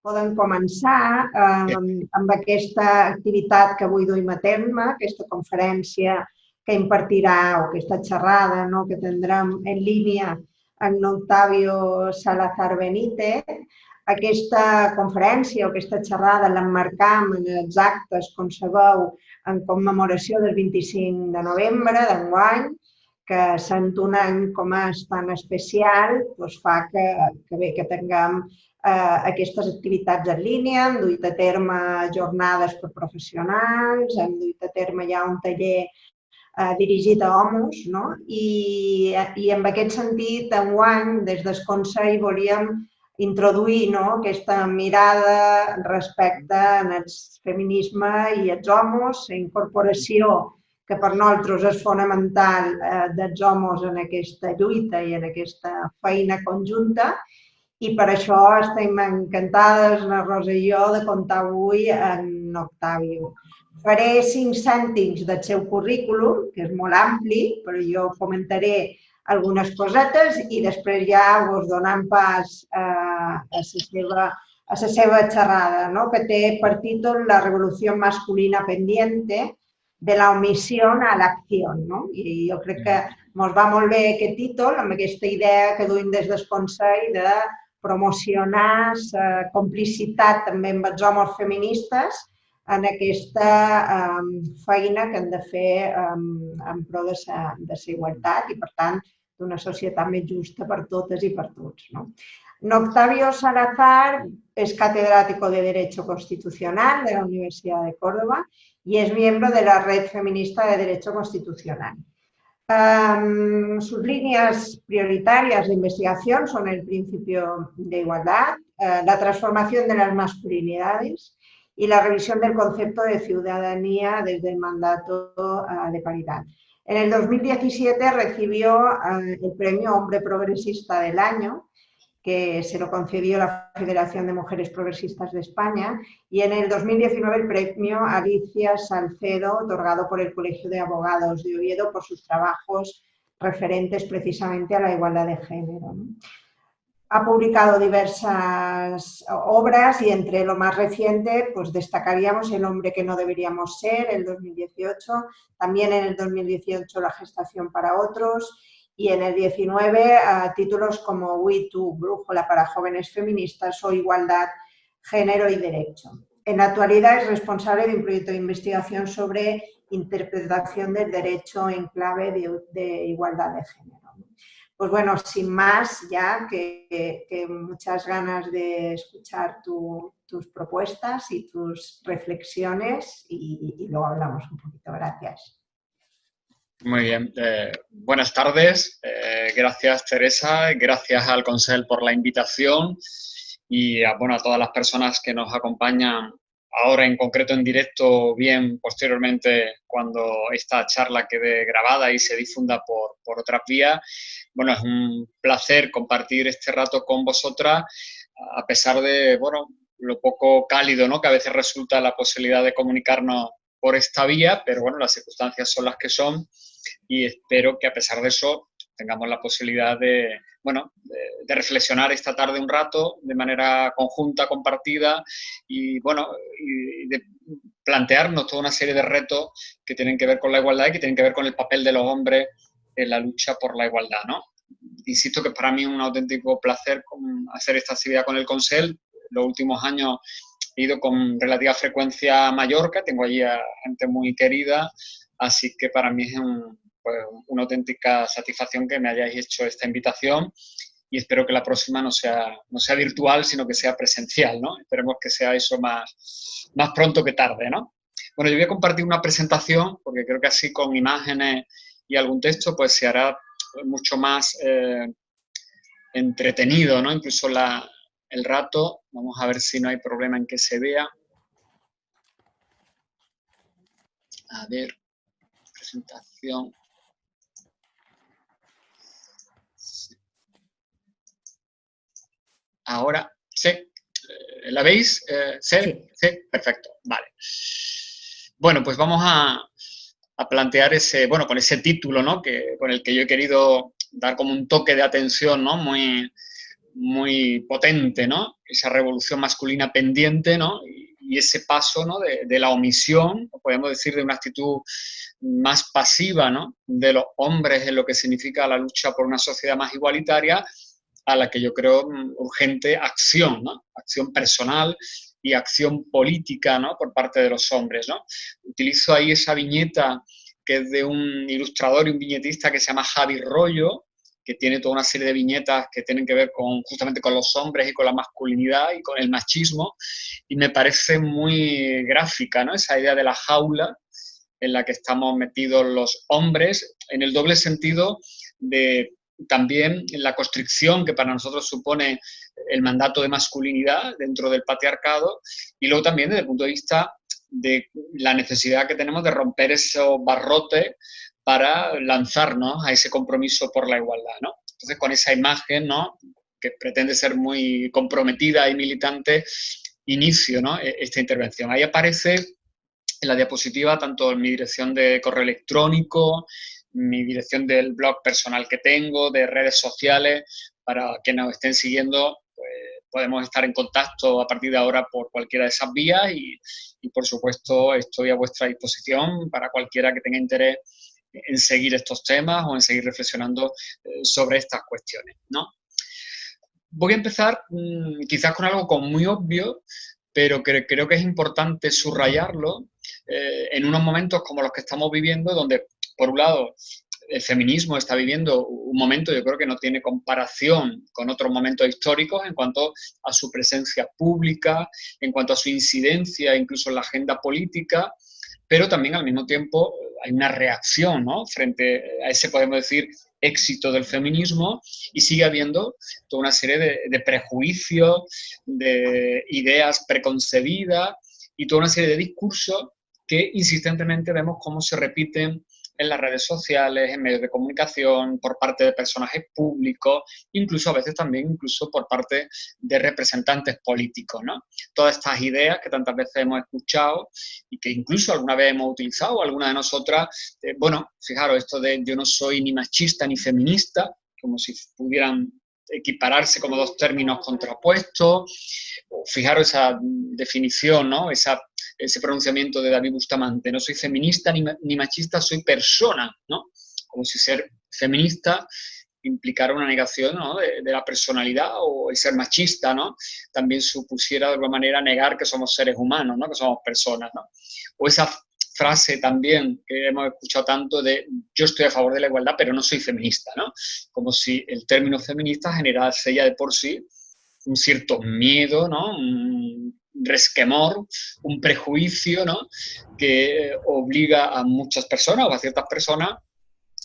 Podem començar amb aquesta activitat que avui duim a terme, aquesta conferència que impartirà o aquesta xerrada, no?, que tindrem en línia amb Octavio Salazar Benítez. Aquesta conferència o aquesta xerrada l'emmarcam en els actes, com sabeu, en commemoració del 25 de novembre d'enguany, que sent un any com és tan especial, doncs fa que tinguem aquestes activitats en línia. Hem duit a terme jornades per professionals, hem duit a terme ja un taller dirigit a homes, no? I en aquest sentit, enguany, des del Consell volíem introduir aquesta mirada respecte al feminisme i als homes, la incorporació que per nosaltres és fonamental dels homes en aquesta lluita i en aquesta feina conjunta, i per això estem encantades, la Rosa i jo, de comptar avui amb Octavio. Faré 5 cèntims del seu currículum, que és molt ampli, però jo comentaré algunes cosetes i després ja us donem pas a la seva xerrada, que té per títol La revolució masculina pendiente, de la omisión a la acción. I jo crec que ens va molt bé aquest títol, amb aquesta idea que duim des del Consell de promocionar la complicitat també amb els homes feministes en aquesta feina que hem de fer en pro de la igualtat i, per tant, d'una societat més justa per totes i per tots. Octavio Salazar es catedrático de Derecho Constitucional de la Universidad de Córdoba y es miembro de la Red Feminista de Derecho Constitucional. Sus líneas prioritarias de investigación son el principio de igualdad, la transformación de las masculinidades y la revisión del concepto de ciudadanía desde el mandato de paridad. En el 2017 recibió el premio Hombre Progresista del Año, que se lo concedió la Federación de Mujeres Progresistas de España, y en el 2019 el premio Alicia Salcedo, otorgado por el Colegio de Abogados de Oviedo por sus trabajos referentes precisamente a la igualdad de género. Ha publicado diversas obras y entre lo más reciente pues destacaríamos El hombre que no deberíamos ser, el 2018, también en el 2018 La gestación para otros, y en el 19 títulos como We Too, Brújula para jóvenes feministas o Igualdad, género y derecho. En la actualidad es responsable de un proyecto de investigación sobre interpretación del derecho en clave de igualdad de género. Pues bueno, sin más, ya que muchas ganas de escuchar tus propuestas y tus reflexiones y luego hablamos un poquito. Gracias. Muy bien. Buenas tardes. Gracias, Teresa. Gracias al Consell por la invitación y a todas las personas que nos acompañan ahora en concreto en directo, bien posteriormente cuando esta charla quede grabada y se difunda por otras vías. Bueno, es un placer compartir este rato con vosotras, a pesar de lo poco cálido, ¿no?, que a veces resulta la posibilidad de comunicarnos por esta vía, pero bueno, las circunstancias son las que son y espero que a pesar de eso tengamos la posibilidad de reflexionar esta tarde un rato de manera conjunta, compartida y de plantearnos toda una serie de retos que tienen que ver con la igualdad y que tienen que ver con el papel de los hombres en la lucha por la igualdad, ¿no? Insisto que para mí es un auténtico placer hacer esta actividad con el Consell. Los últimos años he ido con relativa frecuencia a Mallorca, tengo allí a gente muy querida, así que para mí es una auténtica satisfacción que me hayáis hecho esta invitación y espero que la próxima no sea virtual, sino que sea presencial, ¿no? Esperemos que sea eso más pronto que tarde, ¿no? Bueno, yo voy a compartir una presentación porque creo que así con imágenes y algún texto pues se hará mucho más entretenido, ¿no? Incluso el rato. Vamos a ver si no hay problema en que se vea. A ver, presentación. Ahora, ¿sí? ¿La veis? ¿Sí? ¿Sí? Perfecto, vale. Bueno, pues vamos a plantear con ese título, ¿no?, con el que yo he querido dar como un toque de atención, ¿no?, muy muy potente, ¿no? Esa revolución masculina pendiente, ¿no? Y ese paso, ¿no? de la omisión, o podemos decir de una actitud más pasiva, ¿no? De los hombres en lo que significa la lucha por una sociedad más igualitaria, a la que yo creo urgente acción, ¿no? Acción personal y acción política, ¿no? Por parte de los hombres, ¿no? Utilizo ahí esa viñeta que es de un ilustrador y un viñetista que se llama Javi Rollo, que tiene toda una serie de viñetas que tienen que ver con, justamente con los hombres y con la masculinidad y con el machismo, y me parece muy gráfica, ¿no? Esa idea de la jaula en la que estamos metidos los hombres, en el doble sentido de también la constricción que para nosotros supone el mandato de masculinidad dentro del patriarcado, y luego también desde el punto de vista de la necesidad que tenemos de romper esos barrotes para lanzarnos a ese compromiso por la igualdad, ¿no? Entonces, con esa imagen, ¿no?, que pretende ser muy comprometida y militante, inicio, ¿no?, esta intervención. Ahí aparece en la diapositiva tanto en mi dirección de correo electrónico, mi dirección del blog personal que tengo, de redes sociales, para que nos estén siguiendo, pues podemos estar en contacto a partir de ahora por cualquiera de esas vías y por supuesto estoy a vuestra disposición para cualquiera que tenga interés en seguir estos temas o en seguir reflexionando sobre estas cuestiones, ¿no? Voy a empezar quizás con algo como muy obvio, pero creo que es importante subrayarlo en unos momentos como los que estamos viviendo, donde, por un lado, el feminismo está viviendo un momento, yo creo que no tiene comparación con otros momentos históricos en cuanto a su presencia pública, en cuanto a su incidencia incluso en la agenda política, pero también al mismo tiempo hay una reacción, ¿no?, frente a ese, podemos decir, éxito del feminismo, y sigue habiendo toda una serie de prejuicios, de ideas preconcebidas y toda una serie de discursos que insistentemente vemos cómo se repiten en las redes sociales, en medios de comunicación, por parte de personajes públicos, incluso a veces también incluso por parte de representantes políticos, ¿no? Todas estas ideas que tantas veces hemos escuchado y que incluso alguna vez hemos utilizado, alguna de nosotras, bueno, fijaros, esto de yo no soy ni machista ni feminista, como si pudieran equipararse como dos términos contrapuestos. Fijaros esa definición, ¿no?, ese pronunciamiento de David Bustamante: no soy feminista ni machista, soy persona, ¿no? Como si ser feminista implicara una negación, ¿no?, de la personalidad, o el ser machista, ¿no?, también supusiera de alguna manera negar que somos seres humanos, ¿no?, que somos personas, ¿no? O esa frase también que hemos escuchado tanto de yo estoy a favor de la igualdad pero no soy feminista, ¿no? Como si el término feminista generase ya de por sí un cierto miedo, ¿no?, un resquemor, un prejuicio, ¿no?, que obliga a muchas personas o a ciertas personas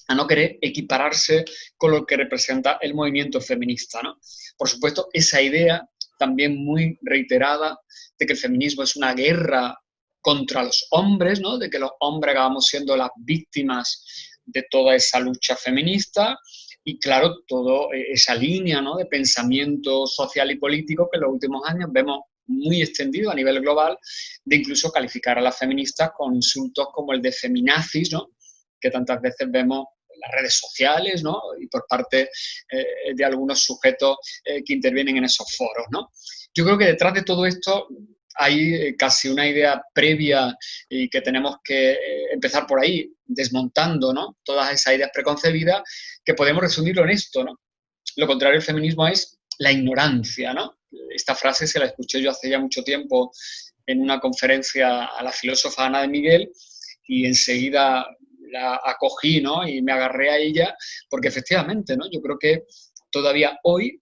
a no querer equipararse con lo que representa el movimiento feminista, ¿no? Por supuesto, esa idea también muy reiterada de que el feminismo es una guerra contra los hombres, ¿no?, de que los hombres acabamos siendo las víctimas de toda esa lucha feminista, y claro, toda esa línea, ¿no?, de pensamiento social y político que en los últimos años vemos muy extendido a nivel global, de incluso calificar a las feministas con insultos como el de feminazis, ¿no?, que tantas veces vemos en las redes sociales, ¿no?, y por parte de algunos sujetos que intervienen en esos foros, ¿no? Yo creo que detrás de todo esto hay casi una idea previa y que tenemos que empezar por ahí, desmontando, ¿no?, todas esas ideas preconcebidas, que podemos resumirlo en esto, ¿no? Lo contrario del feminismo es la ignorancia, ¿no? Esta frase se la escuché yo hace ya mucho tiempo en una conferencia a la filósofa Ana de Miguel, y enseguida la acogí, ¿no?, y me agarré a ella, porque efectivamente, ¿no?, yo creo que todavía hoy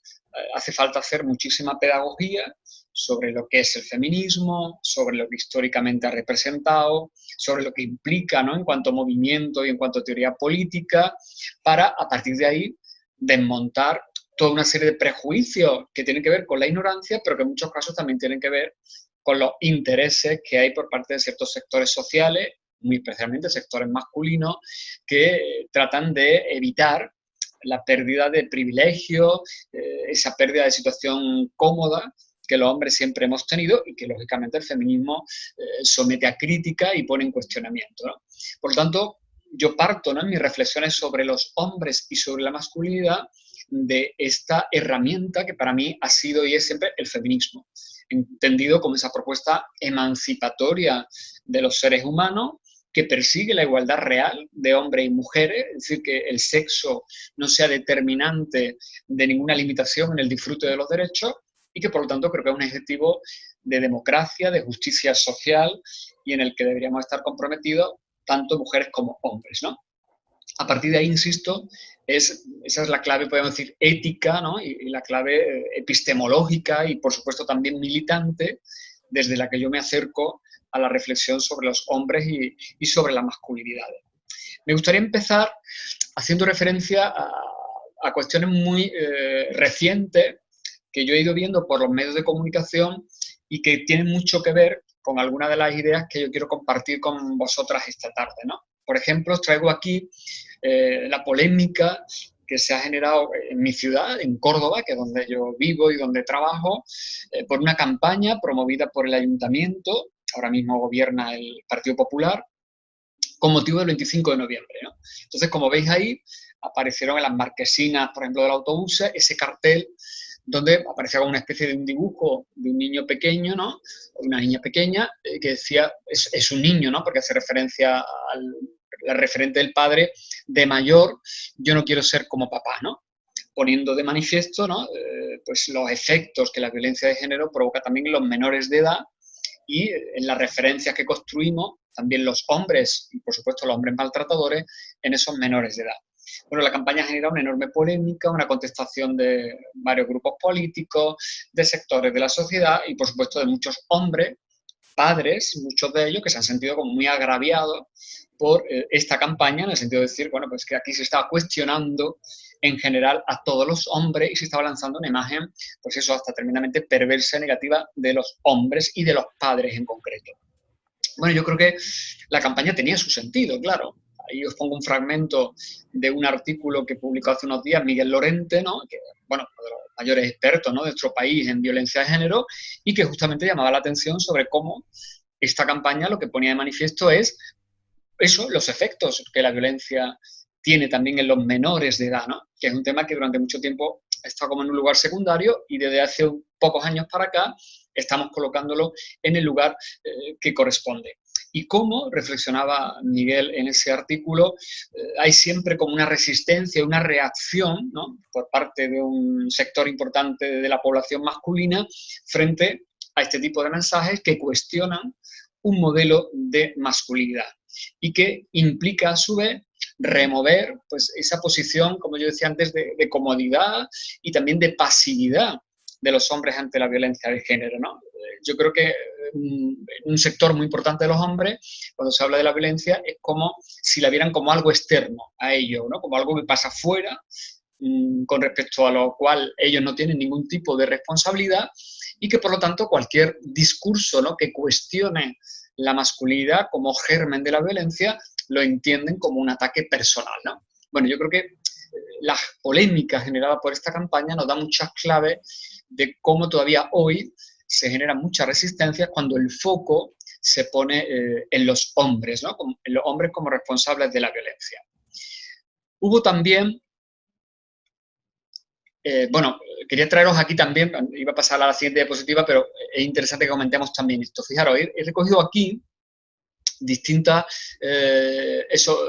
hace falta hacer muchísima pedagogía sobre lo que es el feminismo, sobre lo que históricamente ha representado, sobre lo que implica, ¿no?, en cuanto a movimiento y en cuanto a teoría política, para, a partir de ahí, desmontar toda una serie de prejuicios que tienen que ver con la ignorancia, pero que en muchos casos también tienen que ver con los intereses que hay por parte de ciertos sectores sociales, muy especialmente sectores masculinos, que tratan de evitar la pérdida de privilegios, esa pérdida de situación cómoda que los hombres siempre hemos tenido y que, lógicamente, el feminismo somete a crítica y pone en cuestionamiento, ¿no? Por lo tanto, yo parto, ¿no?, en mis reflexiones sobre los hombres y sobre la masculinidad de esta herramienta que para mí ha sido y es siempre el feminismo, entendido como esa propuesta emancipatoria de los seres humanos que persigue la igualdad real de hombres y mujeres, es decir, que el sexo no sea determinante de ninguna limitación en el disfrute de los derechos y que por lo tanto creo que es un objetivo de democracia, de justicia social y en el que deberíamos estar comprometidos tanto mujeres como hombres, ¿no? A partir de ahí, insisto, esa es la clave, podemos decir, ética, ¿no? Y la clave epistemológica y, por supuesto, también militante, desde la que yo me acerco a la reflexión sobre los hombres y sobre las masculinidades. Me gustaría empezar haciendo referencia a cuestiones muy recientes que yo he ido viendo por los medios de comunicación y que tienen mucho que ver con algunas de las ideas que yo quiero compartir con vosotras esta tarde, ¿no? Por ejemplo, os traigo aquí la polémica que se ha generado en mi ciudad, en Córdoba, que es donde yo vivo y donde trabajo, por una campaña promovida por el ayuntamiento, ahora mismo gobierna el Partido Popular, con motivo del 25 de noviembre, ¿no? Entonces, como veis ahí, aparecieron en las marquesinas, por ejemplo, del autobús, ese cartel donde aparecía como una especie de un dibujo de un niño pequeño, ¿no? Una niña pequeña que decía, es un niño, ¿no? Porque hace referencia al referente del padre, de mayor, yo no quiero ser como papá, ¿no? Poniendo de manifiesto, ¿no? Pues los efectos que la violencia de género provoca también en los menores de edad y en las referencias que construimos, también los hombres, y por supuesto los hombres maltratadores, en esos menores de edad. Bueno, la campaña ha generado una enorme polémica, una contestación de varios grupos políticos, de sectores de la sociedad y, por supuesto, de muchos hombres, padres, muchos de ellos que se han sentido como muy agraviados por esta campaña, en el sentido de decir, bueno, pues que aquí se estaba cuestionando en general a todos los hombres y se estaba lanzando una imagen, pues eso, hasta tremendamente perversa, negativa de los hombres y de los padres en concreto. Bueno, yo creo que la campaña tenía su sentido, claro. Ahí os pongo un fragmento de un artículo que publicó hace unos días Miguel Lorente, ¿no? Que, bueno, uno de los mayores expertos, ¿no?, de nuestro país en violencia de género, y que justamente llamaba la atención sobre cómo esta campaña lo que ponía de manifiesto es eso, los efectos que la violencia tiene también en los menores de edad, ¿no? Que es un tema que durante mucho tiempo está como en un lugar secundario y desde hace pocos años para acá estamos colocándolo en el lugar que corresponde. Y cómo, reflexionaba Miguel en ese artículo, hay siempre como una resistencia, una reacción, ¿no?, por parte de un sector importante de la población masculina frente a este tipo de mensajes que cuestionan un modelo de masculinidad y que implica a su vez remover pues, esa posición, como yo decía antes, de comodidad y también de pasividad de los hombres ante la violencia de género, ¿no? Yo creo que un sector muy importante de los hombres, cuando se habla de la violencia, es como si la vieran como algo externo a ellos, ¿no? Como algo que pasa fuera, con respecto a lo cual ellos no tienen ningún tipo de responsabilidad y que por lo tanto cualquier discurso, ¿no?, que cuestione la masculinidad como germen de la violencia lo entienden como un ataque personal, ¿no? Bueno, yo creo que la polémica generada por esta campaña nos da muchas claves de cómo todavía hoy se generan muchas resistencias cuando el foco se pone en los hombres, ¿no?, en los hombres como responsables de la violencia. Hubo también, bueno, quería traeros aquí también, iba a pasar a la siguiente diapositiva, pero es interesante que comentemos también esto. Fijaros, he recogido aquí distintas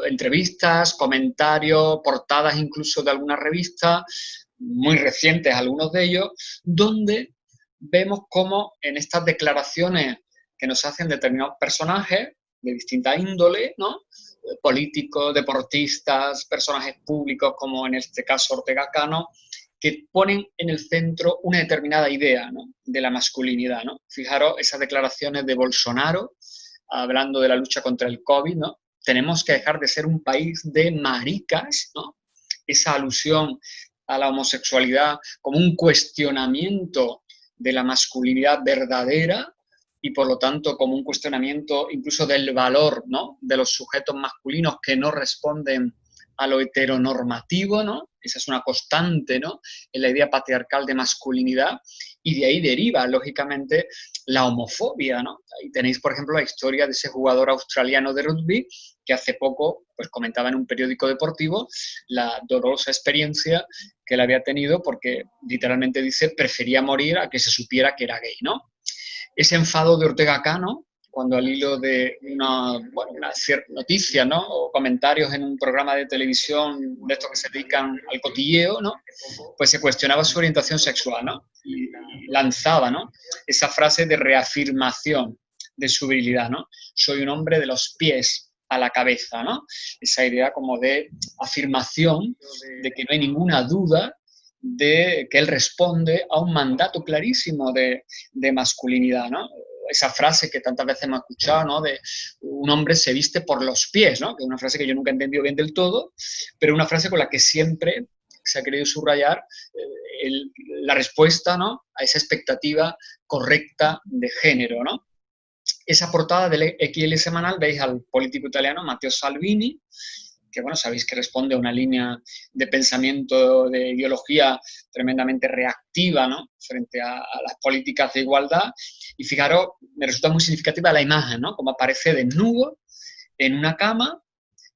entrevistas, comentarios, portadas incluso de algunas revistas, muy recientes algunos de ellos, donde vemos cómo en estas declaraciones que nos hacen determinados personajes de distinta índole, ¿no?, políticos, deportistas, personajes públicos, como en este caso Ortega Cano, que ponen en el centro una determinada idea, ¿no?, de la masculinidad, ¿no? Fijaros esas declaraciones de Bolsonaro, hablando de la lucha contra el COVID, ¿no? Tenemos que dejar de ser un país de maricas, ¿no? Esa alusión a la homosexualidad como un cuestionamiento de la masculinidad verdadera y por lo tanto como un cuestionamiento incluso del valor, ¿no?, de los sujetos masculinos que no responden a lo heteronormativo, ¿no? Esa es una constante, ¿no?, en la idea patriarcal de masculinidad y de ahí deriva, lógicamente, la homofobia, ¿no? Ahí tenéis, por ejemplo, la historia de ese jugador australiano de rugby que hace poco pues, comentaba en un periódico deportivo la dolorosa experiencia que él había tenido porque literalmente dice prefería morir a que se supiera que era gay, ¿no? Ese enfado de Ortega Cano, cuando al hilo de una noticia, ¿no? O comentarios en un programa de televisión de estos que se dedican al cotilleo, ¿no? Pues se cuestionaba su orientación sexual, ¿no? Y lanzaba, ¿no? Esa frase de reafirmación de su virilidad, ¿no? Soy un hombre de los pies a la cabeza, ¿no? Esa idea como de afirmación de que no hay ninguna duda de que él responde a un mandato clarísimo de masculinidad, ¿no? Esa frase que tantas veces hemos escuchado, ¿no? De un hombre se viste por los pies, ¿no? Que es una frase que yo nunca he entendido bien del todo, pero una frase con la que siempre se ha querido subrayar la respuesta, ¿no? A esa expectativa correcta de género, ¿no? Esa portada del XL semanal veis al político italiano Matteo Salvini, que bueno, sabéis que responde a una línea de pensamiento, de ideología tremendamente reactiva, ¿no? Frente a las políticas de igualdad. Y fijaros, me resulta muy significativa la imagen, ¿no? Como aparece desnudo en una cama,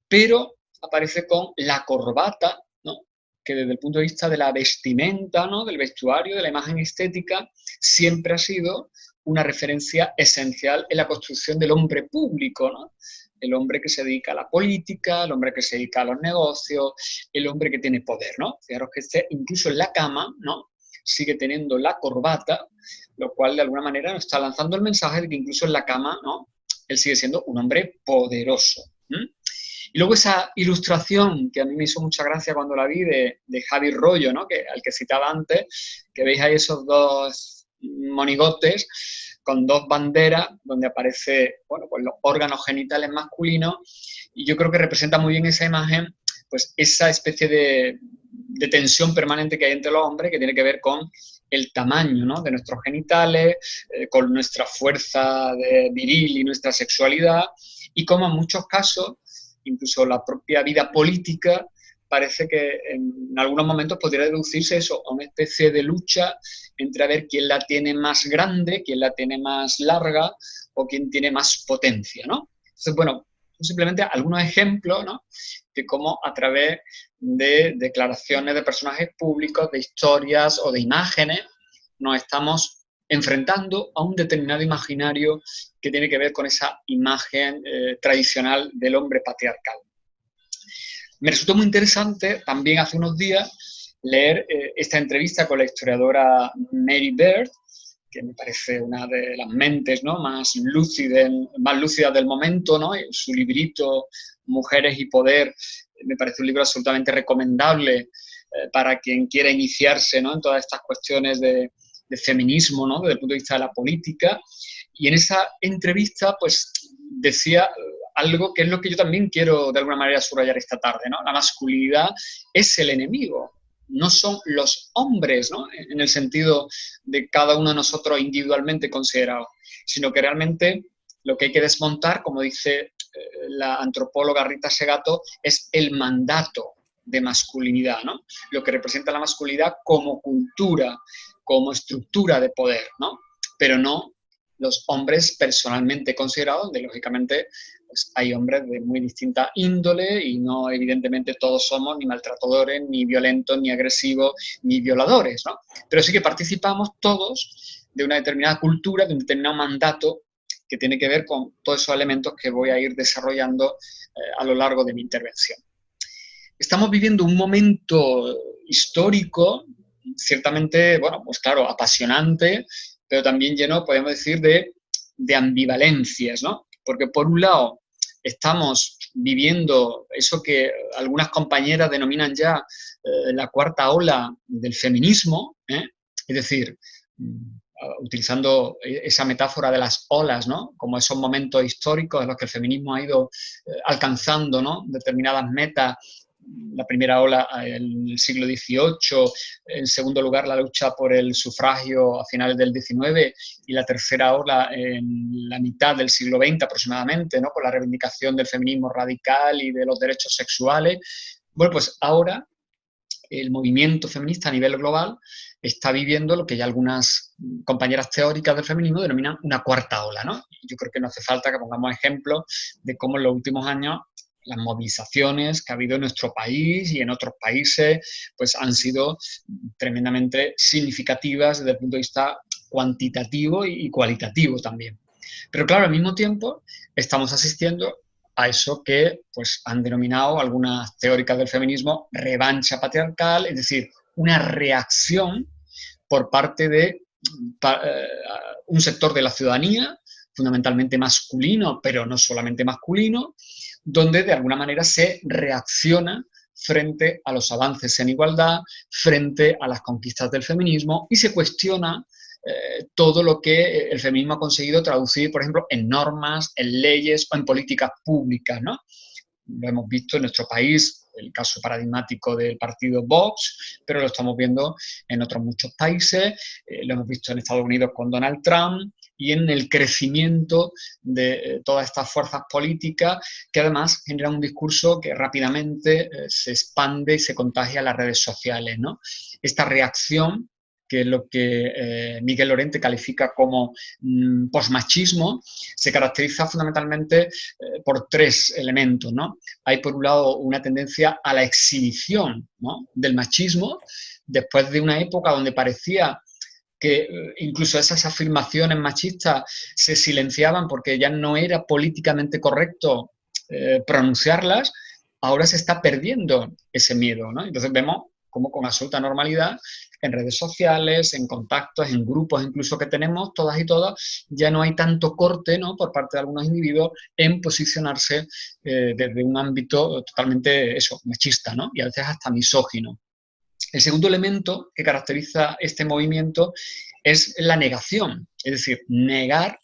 pero aparece con la corbata, ¿no? Que desde el punto de vista de la vestimenta, ¿no? Del vestuario, de la imagen estética, siempre ha sido una referencia esencial en la construcción del hombre público, ¿no? El hombre que se dedica a la política, el hombre que se dedica a los negocios, el hombre que tiene poder, ¿no? Fijaros que incluso en la cama, ¿no? Sigue teniendo la corbata, lo cual de alguna manera nos está lanzando el mensaje de que incluso en la cama, ¿no? Él sigue siendo un hombre poderoso. Y luego esa ilustración que a mí me hizo mucha gracia cuando la vi de Javi Rollo, ¿no? Al que citaba antes, que veis ahí esos dos monigotes con dos banderas donde aparece, bueno, pues los órganos genitales masculinos, y yo creo que representa muy bien esa imagen, pues esa especie de tensión permanente que hay entre los hombres, que tiene que ver con el tamaño, ¿no? De nuestros genitales, con nuestra fuerza viril y nuestra sexualidad, y como en muchos casos, incluso la propia vida política, parece que en algunos momentos podría deducirse eso a una especie de lucha entre a ver quién la tiene más grande, quién la tiene más larga o quién tiene más potencia, ¿no? Entonces, bueno, simplemente algunos ejemplos, ¿no? De cómo a través de declaraciones de personajes públicos, de historias o de imágenes, nos estamos enfrentando a un determinado imaginario que tiene que ver con esa imagen tradicional del hombre patriarcal. Me resultó muy interesante también hace unos días leer esta entrevista con la historiadora Mary Beard, que me parece una de las mentes, ¿no? más lúcidas del momento, ¿no? Su librito Mujeres y Poder me parece un libro absolutamente recomendable para quien quiera iniciarse, ¿no? En todas estas cuestiones de feminismo, ¿no? Desde el punto de vista de la política. Y en esa entrevista pues decía algo que es lo que yo también quiero de alguna manera subrayar esta tarde, ¿no? La masculinidad es el enemigo, no son los hombres, ¿no? En el sentido de cada uno de nosotros individualmente considerados, sino que realmente lo que hay que desmontar, como dice la antropóloga Rita Segato, es el mandato de masculinidad, ¿no? Lo que representa la masculinidad como cultura, como estructura de poder, ¿no? Pero no los hombres personalmente considerados, donde lógicamente pues, hay hombres de muy distinta índole y no evidentemente todos somos ni maltratadores, ni violentos, ni agresivos, ni violadores, ¿no? Pero sí que participamos todos de una determinada cultura, de un determinado mandato que tiene que ver con todos esos elementos que voy a ir desarrollando a lo largo de mi intervención. Estamos viviendo un momento histórico, ciertamente, bueno, pues claro, apasionante, pero también lleno, podemos decir, de ambivalencias, ¿no? Porque por un lado estamos viviendo eso que algunas compañeras denominan ya la cuarta ola del feminismo, es decir, utilizando esa metáfora de las olas, ¿no? Como esos momentos históricos en los que el feminismo ha ido alcanzando, ¿no? Determinadas metas. La primera ola en el siglo XVIII, en segundo lugar la lucha por el sufragio a finales del XIX y la tercera ola en la mitad del siglo XX aproximadamente, ¿no? Con la reivindicación del feminismo radical y de los derechos sexuales. Bueno, pues ahora el movimiento feminista a nivel global está viviendo lo que ya algunas compañeras teóricas del feminismo denominan una cuarta ola, ¿no? Yo creo que no hace falta que pongamos ejemplos de cómo en los últimos años las movilizaciones que ha habido en nuestro país y en otros países, pues han sido tremendamente significativas desde el punto de vista cuantitativo y cualitativo también. Pero claro, al mismo tiempo estamos asistiendo a eso que pues, han denominado algunas teóricas del feminismo revancha patriarcal, es decir, una reacción por parte de un sector de la ciudadanía, fundamentalmente masculino, pero no solamente masculino, donde de alguna manera se reacciona frente a los avances en igualdad, frente a las conquistas del feminismo y se cuestiona todo lo que el feminismo ha conseguido traducir, por ejemplo, en normas, en leyes o en políticas públicas, ¿no? Lo hemos visto en nuestro país, el caso paradigmático del partido Vox, pero lo estamos viendo en otros muchos países, lo hemos visto en Estados Unidos con Donald Trump y en el crecimiento de todas estas fuerzas políticas que además generan un discurso que rápidamente se expande y se contagia a las redes sociales, ¿no? Esta reacción, que es lo que Miguel Lorente califica como posmachismo, se caracteriza fundamentalmente por tres elementos, ¿no? Hay, por un lado, una tendencia a la exhibición, ¿no?, del machismo, después de una época donde parecía que incluso esas afirmaciones machistas se silenciaban porque ya no era políticamente correcto pronunciarlas, ahora se está perdiendo ese miedo, ¿no? Entonces vemos como con absoluta normalidad en redes sociales, en contactos, en grupos incluso que tenemos, todas y todas, ya no hay tanto corte, ¿no?, por parte de algunos individuos en posicionarse desde un ámbito totalmente eso, machista, ¿no?, y a veces hasta misógino. El segundo elemento que caracteriza este movimiento es la negación, es decir, negar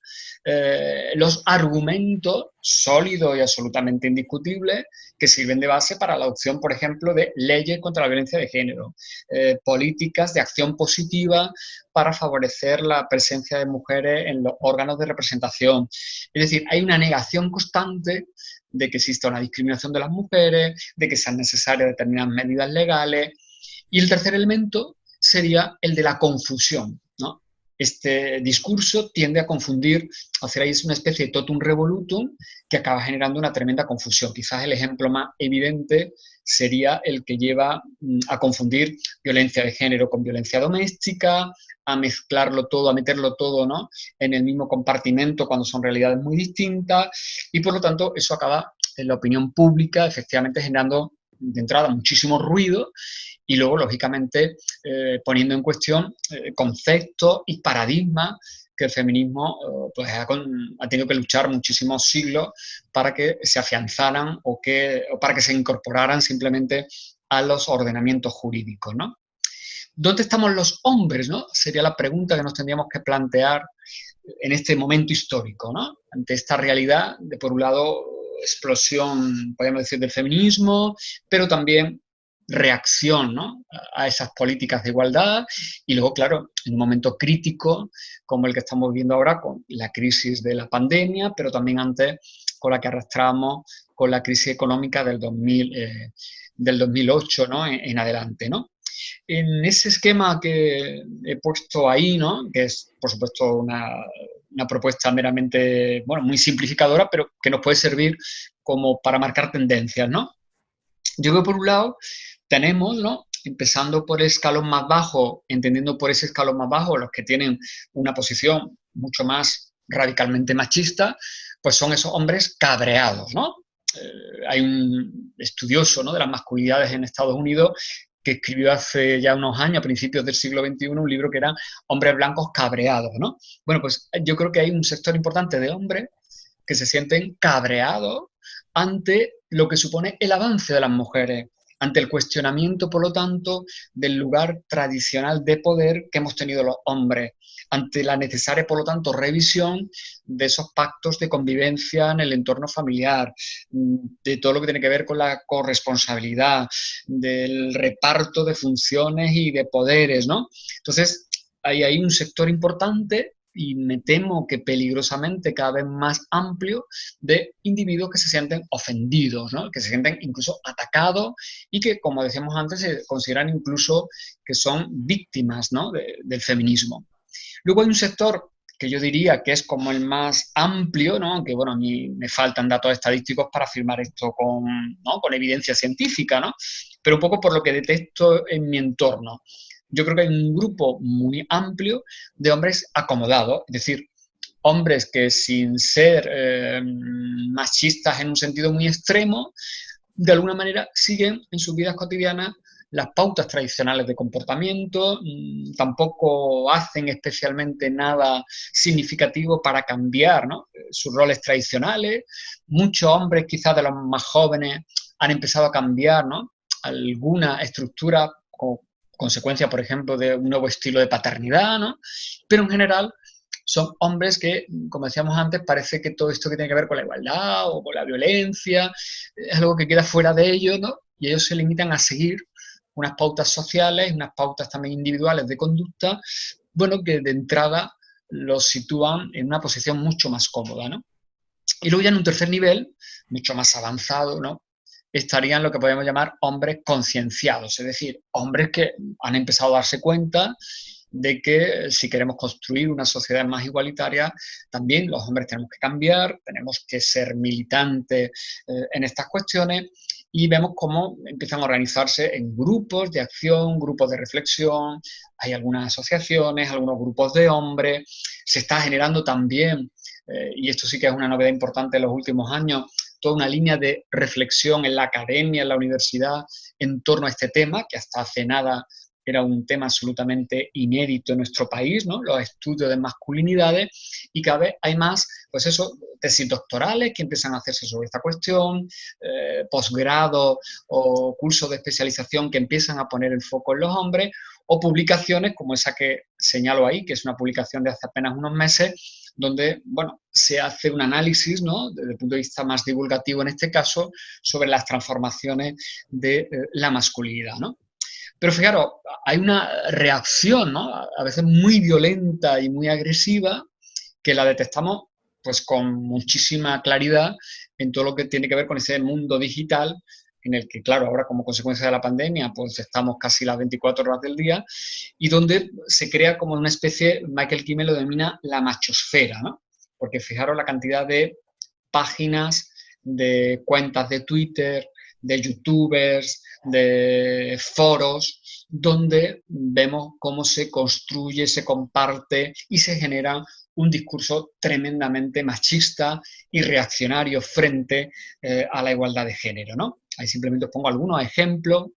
los argumentos sólidos y absolutamente indiscutibles que sirven de base para la adopción, por ejemplo, de leyes contra la violencia de género, políticas de acción positiva para favorecer la presencia de mujeres en los órganos de representación. Es decir, hay una negación constante de que exista una discriminación de las mujeres, de que sean necesarias determinadas medidas legales. Y el tercer elemento sería el de la confusión, ¿no? Este discurso tiende a confundir, a hacer ahí una especie de totum revolutum que acaba generando una tremenda confusión. Quizás el ejemplo más evidente sería el que lleva a confundir violencia de género con violencia doméstica, a mezclarlo todo, a meterlo todo, ¿no?, en el mismo compartimento cuando son realidades muy distintas y por lo tanto eso acaba en la opinión pública efectivamente generando de entrada muchísimo ruido y luego, lógicamente, poniendo en cuestión conceptos y paradigmas que el feminismo pues, ha tenido que luchar muchísimos siglos para que se afianzaran o para que se incorporaran simplemente a los ordenamientos jurídicos, ¿no? ¿Dónde estamos los hombres, no? Sería la pregunta que nos tendríamos que plantear en este momento histórico, ¿no? Ante esta realidad de, por un lado, explosión, podríamos decir, del feminismo, pero también reacción, ¿no?, a esas políticas de igualdad y luego, claro, en un momento crítico como el que estamos viendo ahora con la crisis de la pandemia, pero también antes con la que arrastramos con la crisis económica del 2008, ¿no?, en adelante, ¿no? En ese esquema que he puesto ahí, ¿no?, que es, por supuesto, una propuesta meramente, bueno, muy simplificadora, pero que nos puede servir como para marcar tendencias, ¿no? Yo creo que, por un lado, tenemos, ¿no?, empezando por el escalón más bajo, entendiendo por ese escalón más bajo los que tienen una posición mucho más radicalmente machista, pues son esos hombres cabreados, ¿no? Hay un estudioso, ¿no?, de las masculinidades en Estados Unidos que escribió hace ya unos años, a principios del siglo XXI, un libro que era Hombres blancos cabreados, ¿no? Bueno, pues yo creo que hay un sector importante de hombres que se sienten cabreados ante lo que supone el avance de las mujeres, ante el cuestionamiento, por lo tanto, del lugar tradicional de poder que hemos tenido los hombres, ante la necesaria, por lo tanto, revisión de esos pactos de convivencia en el entorno familiar, de todo lo que tiene que ver con la corresponsabilidad, del reparto de funciones y de poderes, ¿no? Entonces, hay un sector importante y me temo que peligrosamente cada vez más amplio de individuos que se sienten ofendidos, ¿no?, que se sienten incluso atacados y que, como decíamos antes, se consideran incluso que son víctimas, ¿no?, del feminismo. Luego hay un sector que yo diría que es como el más amplio, ¿no? Aunque, bueno, a mí me faltan datos estadísticos para afirmar esto con, ¿no?, con evidencia científica, ¿no? Pero un poco por lo que detecto en mi entorno. Yo creo que hay un grupo muy amplio de hombres acomodados, es decir, hombres que sin ser machistas en un sentido muy extremo, de alguna manera siguen en sus vidas cotidianas las pautas tradicionales de comportamiento, tampoco hacen especialmente nada significativo para cambiar, ¿no?, sus roles tradicionales. Muchos hombres, quizás de los más jóvenes, han empezado a cambiar, ¿no?, alguna estructura como consecuencia, por ejemplo, de un nuevo estilo de paternidad, ¿no? Pero en general son hombres que, como decíamos antes, parece que todo esto que tiene que ver con la igualdad o con la violencia es algo que queda fuera de ellos, ¿no? Y ellos se limitan a seguir unas pautas sociales, unas pautas también individuales de conducta, bueno, que de entrada los sitúan en una posición mucho más cómoda, ¿no? Y luego ya en un tercer nivel, mucho más avanzado, ¿no?, estarían lo que podemos llamar hombres concienciados, es decir, hombres que han empezado a darse cuenta de que si queremos construir una sociedad más igualitaria, también los hombres tenemos que cambiar, tenemos que ser militantes en estas cuestiones, y vemos cómo empiezan a organizarse en grupos de acción, grupos de reflexión, hay algunas asociaciones, algunos grupos de hombres, se está generando también, y esto sí que es una novedad importante en los últimos años, toda una línea de reflexión en la academia, en la universidad, en torno a este tema, que hasta hace nada era un tema absolutamente inédito en nuestro país, ¿no?, los estudios de masculinidades, y cada vez hay más, pues eso, tesis doctorales que empiezan a hacerse sobre esta cuestión, posgrado o cursos de especialización que empiezan a poner el foco en los hombres, o publicaciones como esa que señalo ahí, que es una publicación de hace apenas unos meses, donde, bueno, se hace un análisis, ¿no?, desde el punto de vista más divulgativo en este caso, sobre las transformaciones de la masculinidad, ¿no? Pero fijaros, hay una reacción, ¿no?, a veces muy violenta y muy agresiva, que la detectamos pues con muchísima claridad en todo lo que tiene que ver con ese mundo digital, en el que, claro, ahora como consecuencia de la pandemia, pues estamos casi las 24 horas del día, y donde se crea como una especie, Michael Kimmel lo denomina la machosfera, ¿no? Porque fijaros la cantidad de páginas, de cuentas de Twitter, de youtubers, de foros, donde vemos cómo se construye, se comparte y se genera un discurso tremendamente machista y reaccionario frente a la igualdad de género, ¿no? Ahí simplemente os pongo algunos ejemplos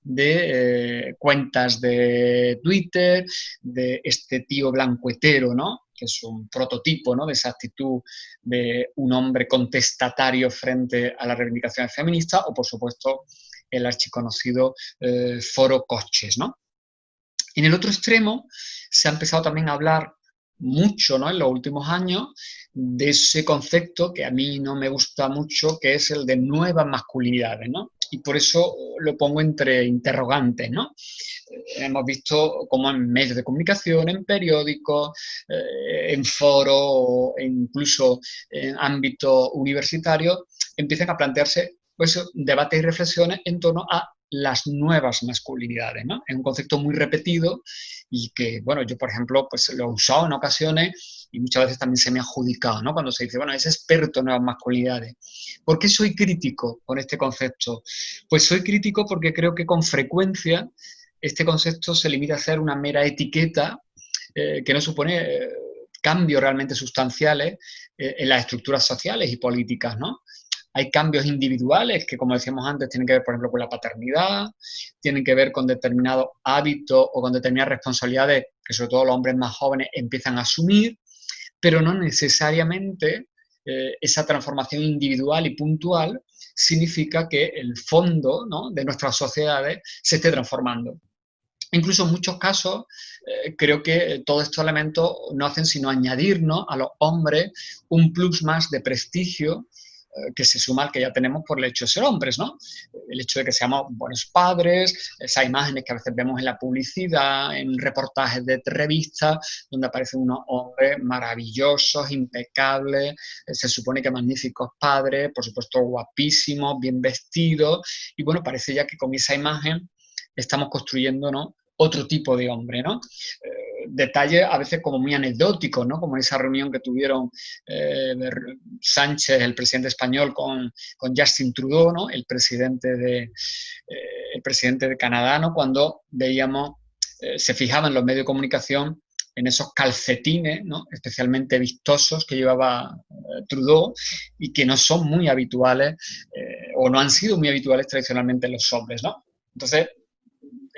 de cuentas de Twitter, de este tío blancuetero, ¿no?, que es un prototipo, ¿no?, de esa actitud de un hombre contestatario frente a las reivindicaciones feministas, o por supuesto el archiconocido foro Coches, ¿no? En el otro extremo se ha empezado también a hablar mucho, ¿no?, en los últimos años, de ese concepto que a mí no me gusta mucho, que es el de nuevas masculinidades, ¿no? Y por eso lo pongo entre interrogantes, ¿no? Hemos visto cómo en medios de comunicación, en periódicos, en foros, e incluso en ámbito universitario, empiezan a plantearse pues, debates y reflexiones en torno a las nuevas masculinidades, ¿no? Es un concepto muy repetido y que, bueno, yo, por ejemplo, pues lo he usado en ocasiones y muchas veces también se me ha adjudicado, ¿no?, cuando se dice, bueno, es experto en nuevas masculinidades. ¿Por qué soy crítico con este concepto? Pues soy crítico porque creo que con frecuencia este concepto se limita a ser una mera etiqueta que no supone cambios realmente sustanciales en las estructuras sociales y políticas, ¿no? Hay cambios individuales que, como decíamos antes, tienen que ver, por ejemplo, con la paternidad, tienen que ver con determinados hábitos o con determinadas responsabilidades que sobre todo los hombres más jóvenes empiezan a asumir, pero no necesariamente esa transformación individual y puntual significa que el fondo, ¿no?, de nuestras sociedades se esté transformando. Incluso en muchos casos creo que todos estos elementos no hacen sino añadirnos a los hombres un plus más de prestigio que se suma al que ya tenemos por el hecho de ser hombres, ¿no? El hecho de que seamos buenos padres, esas imágenes que a veces vemos en la publicidad, en reportajes de revistas, donde aparecen unos hombres maravillosos, impecables, se supone que magníficos padres, por supuesto guapísimos, bien vestidos, y bueno, parece ya que con esa imagen estamos construyendo, ¿no?, otro tipo de hombre, ¿no? Detalles a veces como muy anecdóticos, ¿no? Como en esa reunión que tuvieron Sánchez, el presidente español, con Justin Trudeau, ¿no? El presidente de Canadá, ¿no? Cuando veíamos, se fijaban los medios de comunicación en esos calcetines, ¿no? Especialmente vistosos que llevaba Trudeau y que no son muy habituales o no han sido muy habituales tradicionalmente en los hombres, ¿no? Entonces,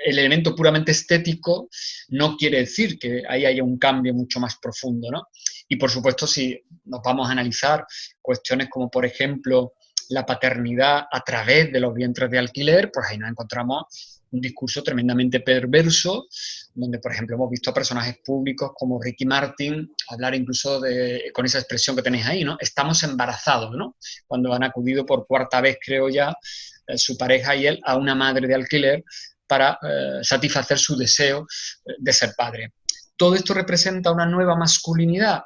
el elemento puramente estético no quiere decir que ahí haya un cambio mucho más profundo, ¿no? Y por supuesto, si nos vamos a analizar cuestiones como, por ejemplo, la paternidad a través de los vientres de alquiler, pues ahí nos encontramos un discurso tremendamente perverso, donde, por ejemplo, hemos visto a personajes públicos como Ricky Martin hablar incluso con esa expresión que tenéis ahí, ¿no? Estamos embarazados, ¿no? Cuando han acudido por cuarta vez, creo ya, su pareja y él, a una madre de alquiler para satisfacer su deseo de ser padre. ¿Todo esto representa una nueva masculinidad?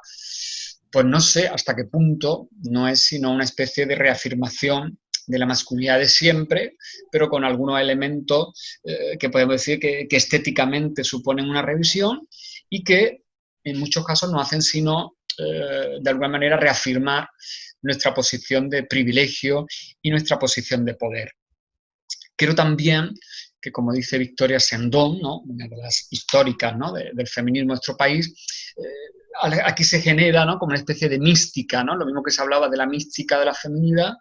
Pues no sé hasta qué punto no es sino una especie de reafirmación de la masculinidad de siempre, pero con algunos elementos que podemos decir que estéticamente suponen una revisión y que en muchos casos no hacen sino, de alguna manera, reafirmar nuestra posición de privilegio y nuestra posición de poder. Creo también que, como dice Victoria Sendón, ¿no? Una de las históricas, ¿no? del feminismo en nuestro país, aquí se genera, ¿no? Como una especie de mística, ¿no? Lo mismo que se hablaba de la mística de la feminidad,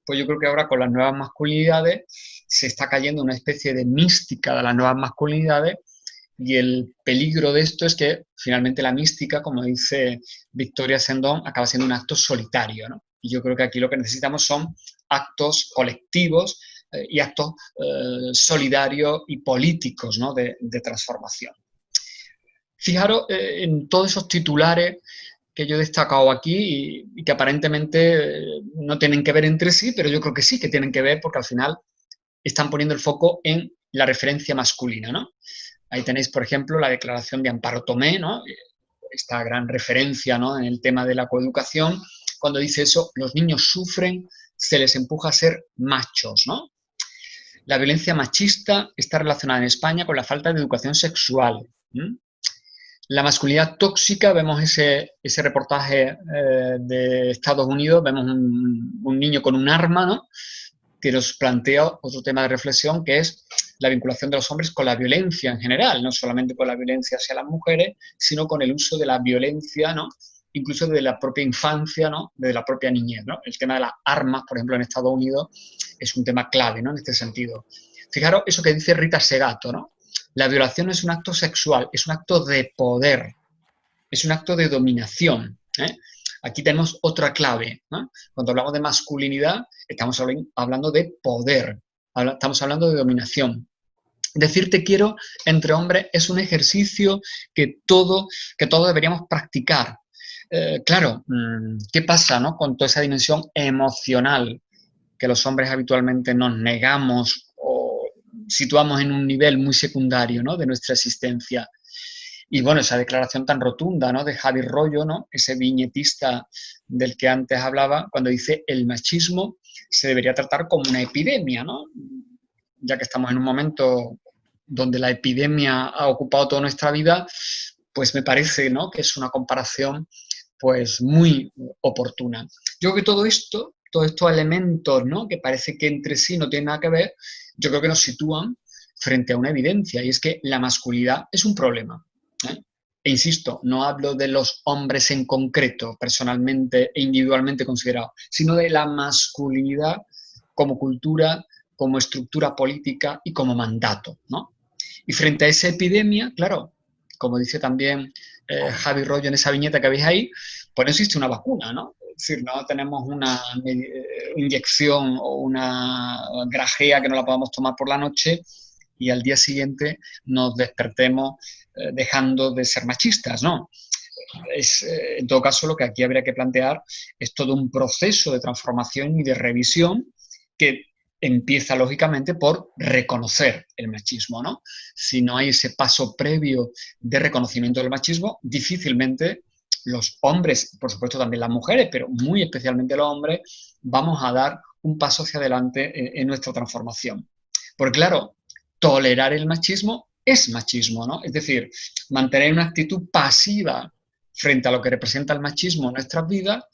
pues yo creo que ahora con las nuevas masculinidades se está cayendo una especie de mística de las nuevas masculinidades y el peligro de esto es que finalmente la mística, como dice Victoria Sendón, acaba siendo un acto solitario, ¿no? Y yo creo que aquí lo que necesitamos son actos colectivos y actos solidarios y políticos, ¿no? de transformación. Fijaros en todos esos titulares que yo he destacado aquí y que aparentemente no tienen que ver entre sí, pero yo creo que sí que tienen que ver porque al final están poniendo el foco en la referencia masculina, ¿no? Ahí tenéis, por ejemplo, la declaración de Amparo Tomé, ¿no? Esta gran referencia, ¿no? En el tema de la coeducación, cuando dice eso, los niños sufren, se les empuja a ser machos, ¿no? La violencia machista está relacionada en España con la falta de educación sexual. La masculinidad tóxica, vemos ese reportaje de Estados Unidos, vemos un niño con un arma, ¿no? Que nos plantea otro tema de reflexión, que es la vinculación de los hombres con la violencia en general, no solamente con la violencia hacia las mujeres, sino con el uso de la violencia, ¿no? Incluso de la propia infancia, ¿no? De la propia niñez, ¿no? El tema de las armas, por ejemplo, en Estados Unidos, es un tema clave, ¿no? En este sentido. Fijaros eso que dice Rita Segato, ¿no? La violación no es un acto sexual, es un acto de poder, es un acto de dominación, ¿eh? Aquí tenemos otra clave, ¿no? Cuando hablamos de masculinidad, estamos hablando de poder, estamos hablando de dominación. Decir te quiero entre hombres es un ejercicio que todos deberíamos practicar. Claro, ¿qué pasa, ¿no? Con toda esa dimensión emocional que los hombres habitualmente nos negamos o situamos en un nivel muy secundario, ¿no? De nuestra existencia. Y bueno, esa declaración tan rotunda, ¿no? De Javi Rollo, ¿no? Ese viñetista del que antes hablaba, cuando dice el machismo se debería tratar como una epidemia, ¿no? Ya que estamos en un momento donde la epidemia ha ocupado toda nuestra vida, pues me parece, ¿no? Que es una comparación pues muy oportuna. Yo creo que todo esto, todos estos elementos, ¿no? Que parece que entre sí no tienen nada que ver, yo creo que nos sitúan frente a una evidencia, y es que la masculinidad es un problema. E insisto, no hablo de los hombres en concreto, personalmente e individualmente considerados, sino de la masculinidad como cultura, como estructura política y como mandato, ¿no? Y frente a esa epidemia, claro, como dice también Javi Rollo en esa viñeta que veis ahí, pues no existe una vacuna, ¿no? Es decir, no tenemos una inyección o una grajea que no la podamos tomar por la noche y al día siguiente nos despertemos dejando de ser machistas, ¿no? En todo caso, lo que aquí habría que plantear es todo un proceso de transformación y de revisión que empieza, lógicamente, por reconocer el machismo, ¿no? Si no hay ese paso previo de reconocimiento del machismo, difícilmente los hombres, por supuesto también las mujeres, pero muy especialmente los hombres, vamos a dar un paso hacia adelante en nuestra transformación. Porque claro, tolerar el machismo es machismo, ¿no? Es decir, mantener una actitud pasiva frente a lo que representa el machismo en nuestras vidas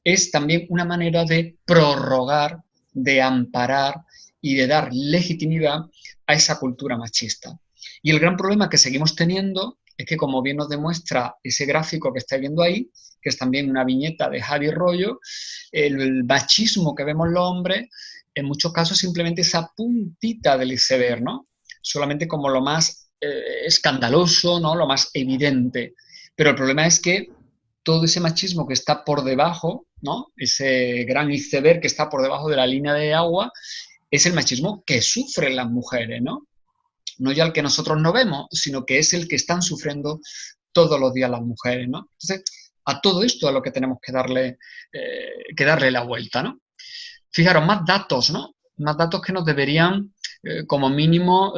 es también una manera de prorrogar, de amparar y de dar legitimidad a esa cultura machista. Y el gran problema que seguimos teniendo es que, como bien nos demuestra ese gráfico que estáis viendo ahí, que es también una viñeta de Javi Rollo, el machismo que vemos los hombres, en muchos casos simplemente esa puntita del iceberg, ¿no? Solamente como lo más escandaloso, ¿no? Lo más evidente. Pero el problema es que todo ese machismo que está por debajo, ¿no? Ese gran iceberg que está por debajo de la línea de agua, es el machismo que sufren las mujeres, ¿no? No ya el que nosotros no vemos, sino que es el que están sufriendo todos los días las mujeres, ¿no? Entonces, a todo esto es lo que tenemos que darle la vuelta, ¿no? Fijaros, más datos, ¿no? Más datos que nos deberían, como mínimo,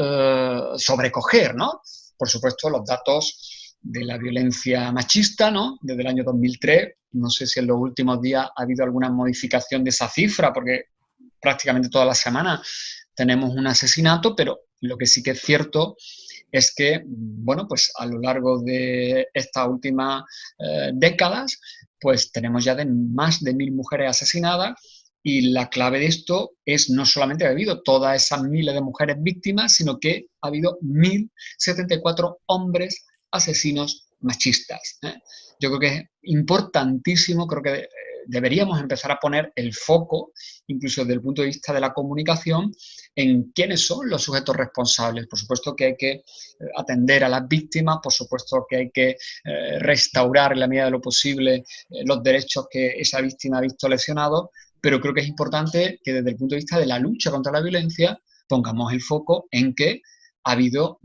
sobrecoger, ¿no? Por supuesto, los datos de la violencia machista, ¿no? Desde el año 2003, no sé si en los últimos días ha habido alguna modificación de esa cifra, porque prácticamente toda la semana tenemos un asesinato, pero lo que sí que es cierto es que, bueno, pues a lo largo de estas últimas décadas, pues tenemos ya más de 1000 mujeres asesinadas, y la clave de esto es no solamente que ha habido todas esas miles de mujeres víctimas, sino que ha habido 1074 hombres asesinos machistas, ¿eh? Yo creo que es importantísimo, creo que deberíamos empezar a poner el foco, incluso desde el punto de vista de la comunicación, en quiénes son los sujetos responsables. Por supuesto que hay que atender a las víctimas, por supuesto que hay que restaurar en la medida de lo posible los derechos que esa víctima ha visto lesionados, pero creo que es importante que desde el punto de vista de la lucha contra la violencia pongamos el foco en que ha habido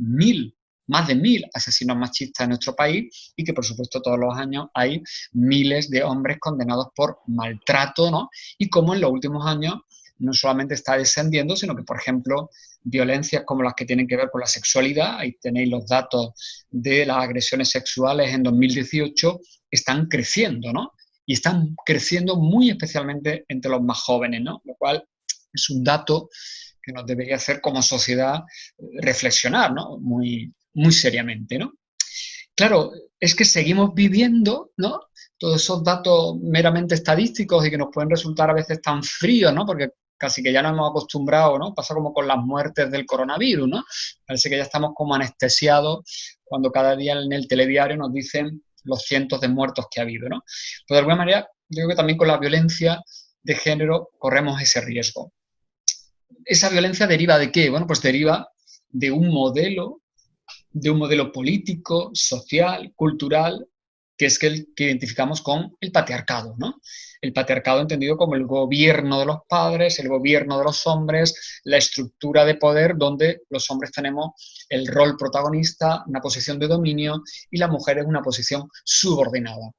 más de 1000 asesinos machistas en nuestro país, y que por supuesto todos los años hay miles de hombres condenados por maltrato, ¿no? Y como en los últimos años no solamente está descendiendo, sino que, por ejemplo, violencias como las que tienen que ver con la sexualidad, ahí tenéis los datos de las agresiones sexuales en 2018, están creciendo, ¿no? Y están creciendo muy especialmente entre los más jóvenes, ¿no? Lo cual es un dato que nos debería hacer como sociedad reflexionar, ¿no? Muy, muy seriamente, ¿no? Claro, es que seguimos viviendo, ¿no? Todos esos datos meramente estadísticos y que nos pueden resultar a veces tan fríos, ¿no? Porque casi que ya nos hemos acostumbrado, ¿no? Pasa como con las muertes del coronavirus, ¿no? Parece que ya estamos como anestesiados cuando cada día en el telediario nos dicen los cientos de muertos que ha habido, ¿no? Pero de alguna manera, yo creo que también con la violencia de género corremos ese riesgo. ¿Esa violencia deriva de qué? Bueno, pues deriva de un modelo político, social, cultural, que es el que identificamos con el patriarcado, ¿no? El patriarcado entendido como el gobierno de los padres, el gobierno de los hombres, la estructura de poder donde los hombres tenemos el rol protagonista, una posición de dominio, y la mujer es una posición subordinada.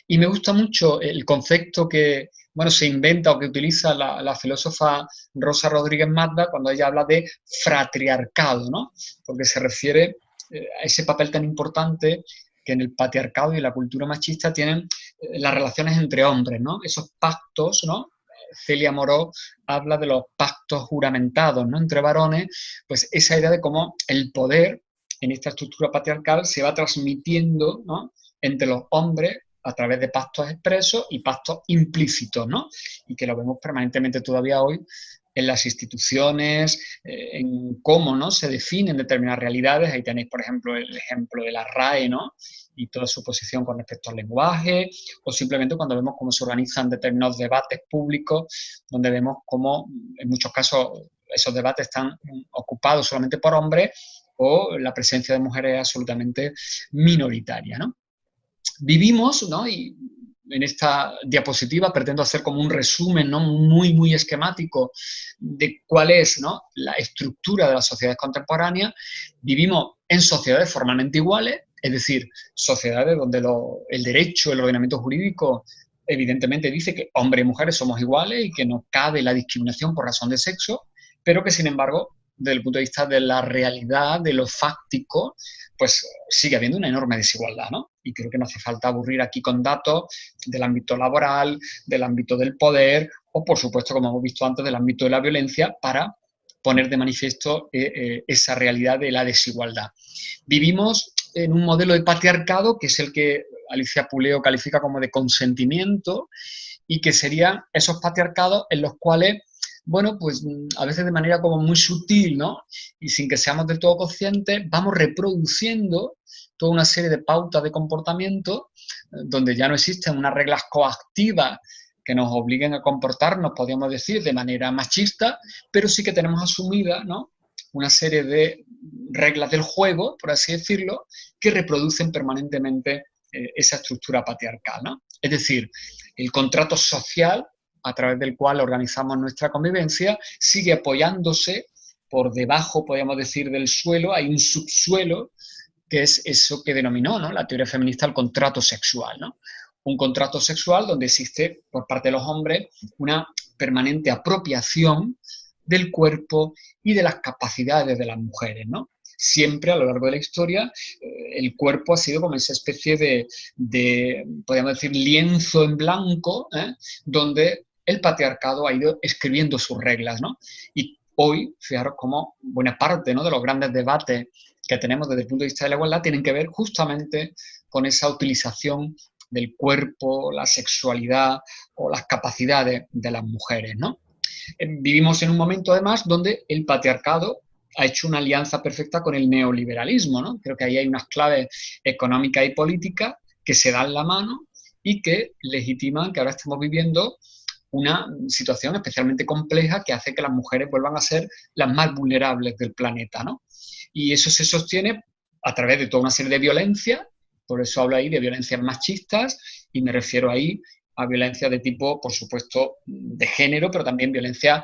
Y me gusta mucho el concepto que, bueno, se inventa o que utiliza la filósofa Rosa Rodríguez Mazda cuando ella habla de fratriarcado, ¿no? Porque se refiere a ese papel tan importante que en el patriarcado y la cultura machista tienen las relaciones entre hombres, ¿no? Esos pactos, ¿no? Celia Moró habla de los pactos juramentados, ¿no? Entre varones, pues esa idea de cómo el poder en esta estructura patriarcal se va transmitiendo, ¿no? Entre los hombres a través de pactos expresos y pactos implícitos, ¿no? Y que lo vemos permanentemente todavía hoy en las instituciones, en cómo, ¿no? Se definen determinadas realidades. Ahí tenéis, por ejemplo, el ejemplo de la RAE, ¿no? Y toda su posición con respecto al lenguaje, o simplemente cuando vemos cómo se organizan determinados debates públicos, donde vemos cómo, en muchos casos, esos debates están ocupados solamente por hombres, o la presencia de mujeres es absolutamente minoritaria, ¿no? Vivimos, ¿no? Y en esta diapositiva pretendo hacer como un resumen, ¿no? Muy, muy esquemático de cuál es, ¿no? La estructura de las sociedades contemporáneas. Vivimos en sociedades formalmente iguales, es decir, sociedades donde el derecho, el ordenamiento jurídico, evidentemente dice que hombres y mujeres somos iguales y que no cabe la discriminación por razón de sexo, pero que, sin embargo, desde el punto de vista de la realidad, de lo fáctico, pues sigue habiendo una enorme desigualdad, ¿no? Y creo que no hace falta aburrir aquí con datos del ámbito laboral, del ámbito del poder, o por supuesto, como hemos visto antes, del ámbito de la violencia, para poner de manifiesto esa realidad de la desigualdad. Vivimos en un modelo de patriarcado que es el que Alicia Puleo califica como de consentimiento, y que serían esos patriarcados en los cuales, bueno, pues a veces de manera como muy sutil, ¿no? Y sin que seamos del todo conscientes, vamos reproduciendo toda una serie de pautas de comportamiento donde ya no existen unas reglas coactivas que nos obliguen a comportarnos, podríamos decir, de manera machista, pero sí que tenemos asumida, ¿no?, una serie de reglas del juego, por así decirlo, que reproducen permanentemente esa estructura patriarcal, ¿no? Es decir, el contrato social a través del cual organizamos nuestra convivencia sigue apoyándose por debajo, podríamos decir, del suelo. Hay un subsuelo que es eso que denominó, ¿no?, la teoría feminista el contrato sexual, ¿no? Un contrato sexual donde existe por parte de los hombres una permanente apropiación del cuerpo y de las capacidades de las mujeres, ¿no? Siempre a lo largo de la historia el cuerpo ha sido como esa especie de podríamos decir, lienzo en blanco, donde el patriarcado ha ido escribiendo sus reglas, ¿no? Y hoy, fijaros cómo buena parte, ¿no?, de los grandes debates que tenemos desde el punto de vista de la igualdad tienen que ver justamente con esa utilización del cuerpo, la sexualidad o las capacidades de las mujeres, ¿no? Vivimos en un momento, además, donde el patriarcado ha hecho una alianza perfecta con el neoliberalismo, ¿no? Creo que ahí hay unas claves económicas y políticas que se dan la mano y que legitiman que ahora estemos viviendo una situación especialmente compleja que hace que las mujeres vuelvan a ser las más vulnerables del planeta, ¿no? Y eso se sostiene a través de toda una serie de violencias, por eso hablo ahí de violencias machistas, y me refiero ahí a violencia de tipo, por supuesto, de género, pero también violencia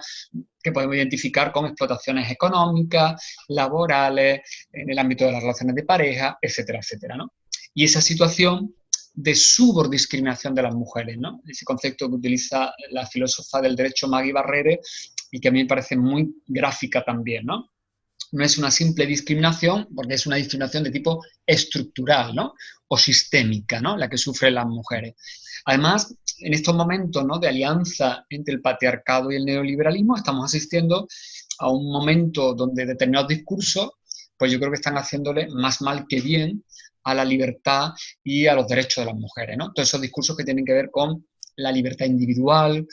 que podemos identificar con explotaciones económicas, laborales, en el ámbito de las relaciones de pareja, etcétera, etcétera, ¿no? Y esa situación de subordiscriminación de las mujeres, ¿no? Ese concepto que utiliza la filósofa del derecho Maggie Barrere y que a mí me parece muy gráfica también, ¿no? No es una simple discriminación, porque es una discriminación de tipo estructural, ¿no?, o sistémica, ¿no?, la que sufren las mujeres. Además, en estos momentos, ¿no?, de alianza entre el patriarcado y el neoliberalismo, estamos asistiendo a un momento donde determinados discursos, pues yo creo que están haciéndole más mal que bien a la libertad y a los derechos de las mujeres, ¿no? Todos esos discursos que tienen que ver con la libertad individual,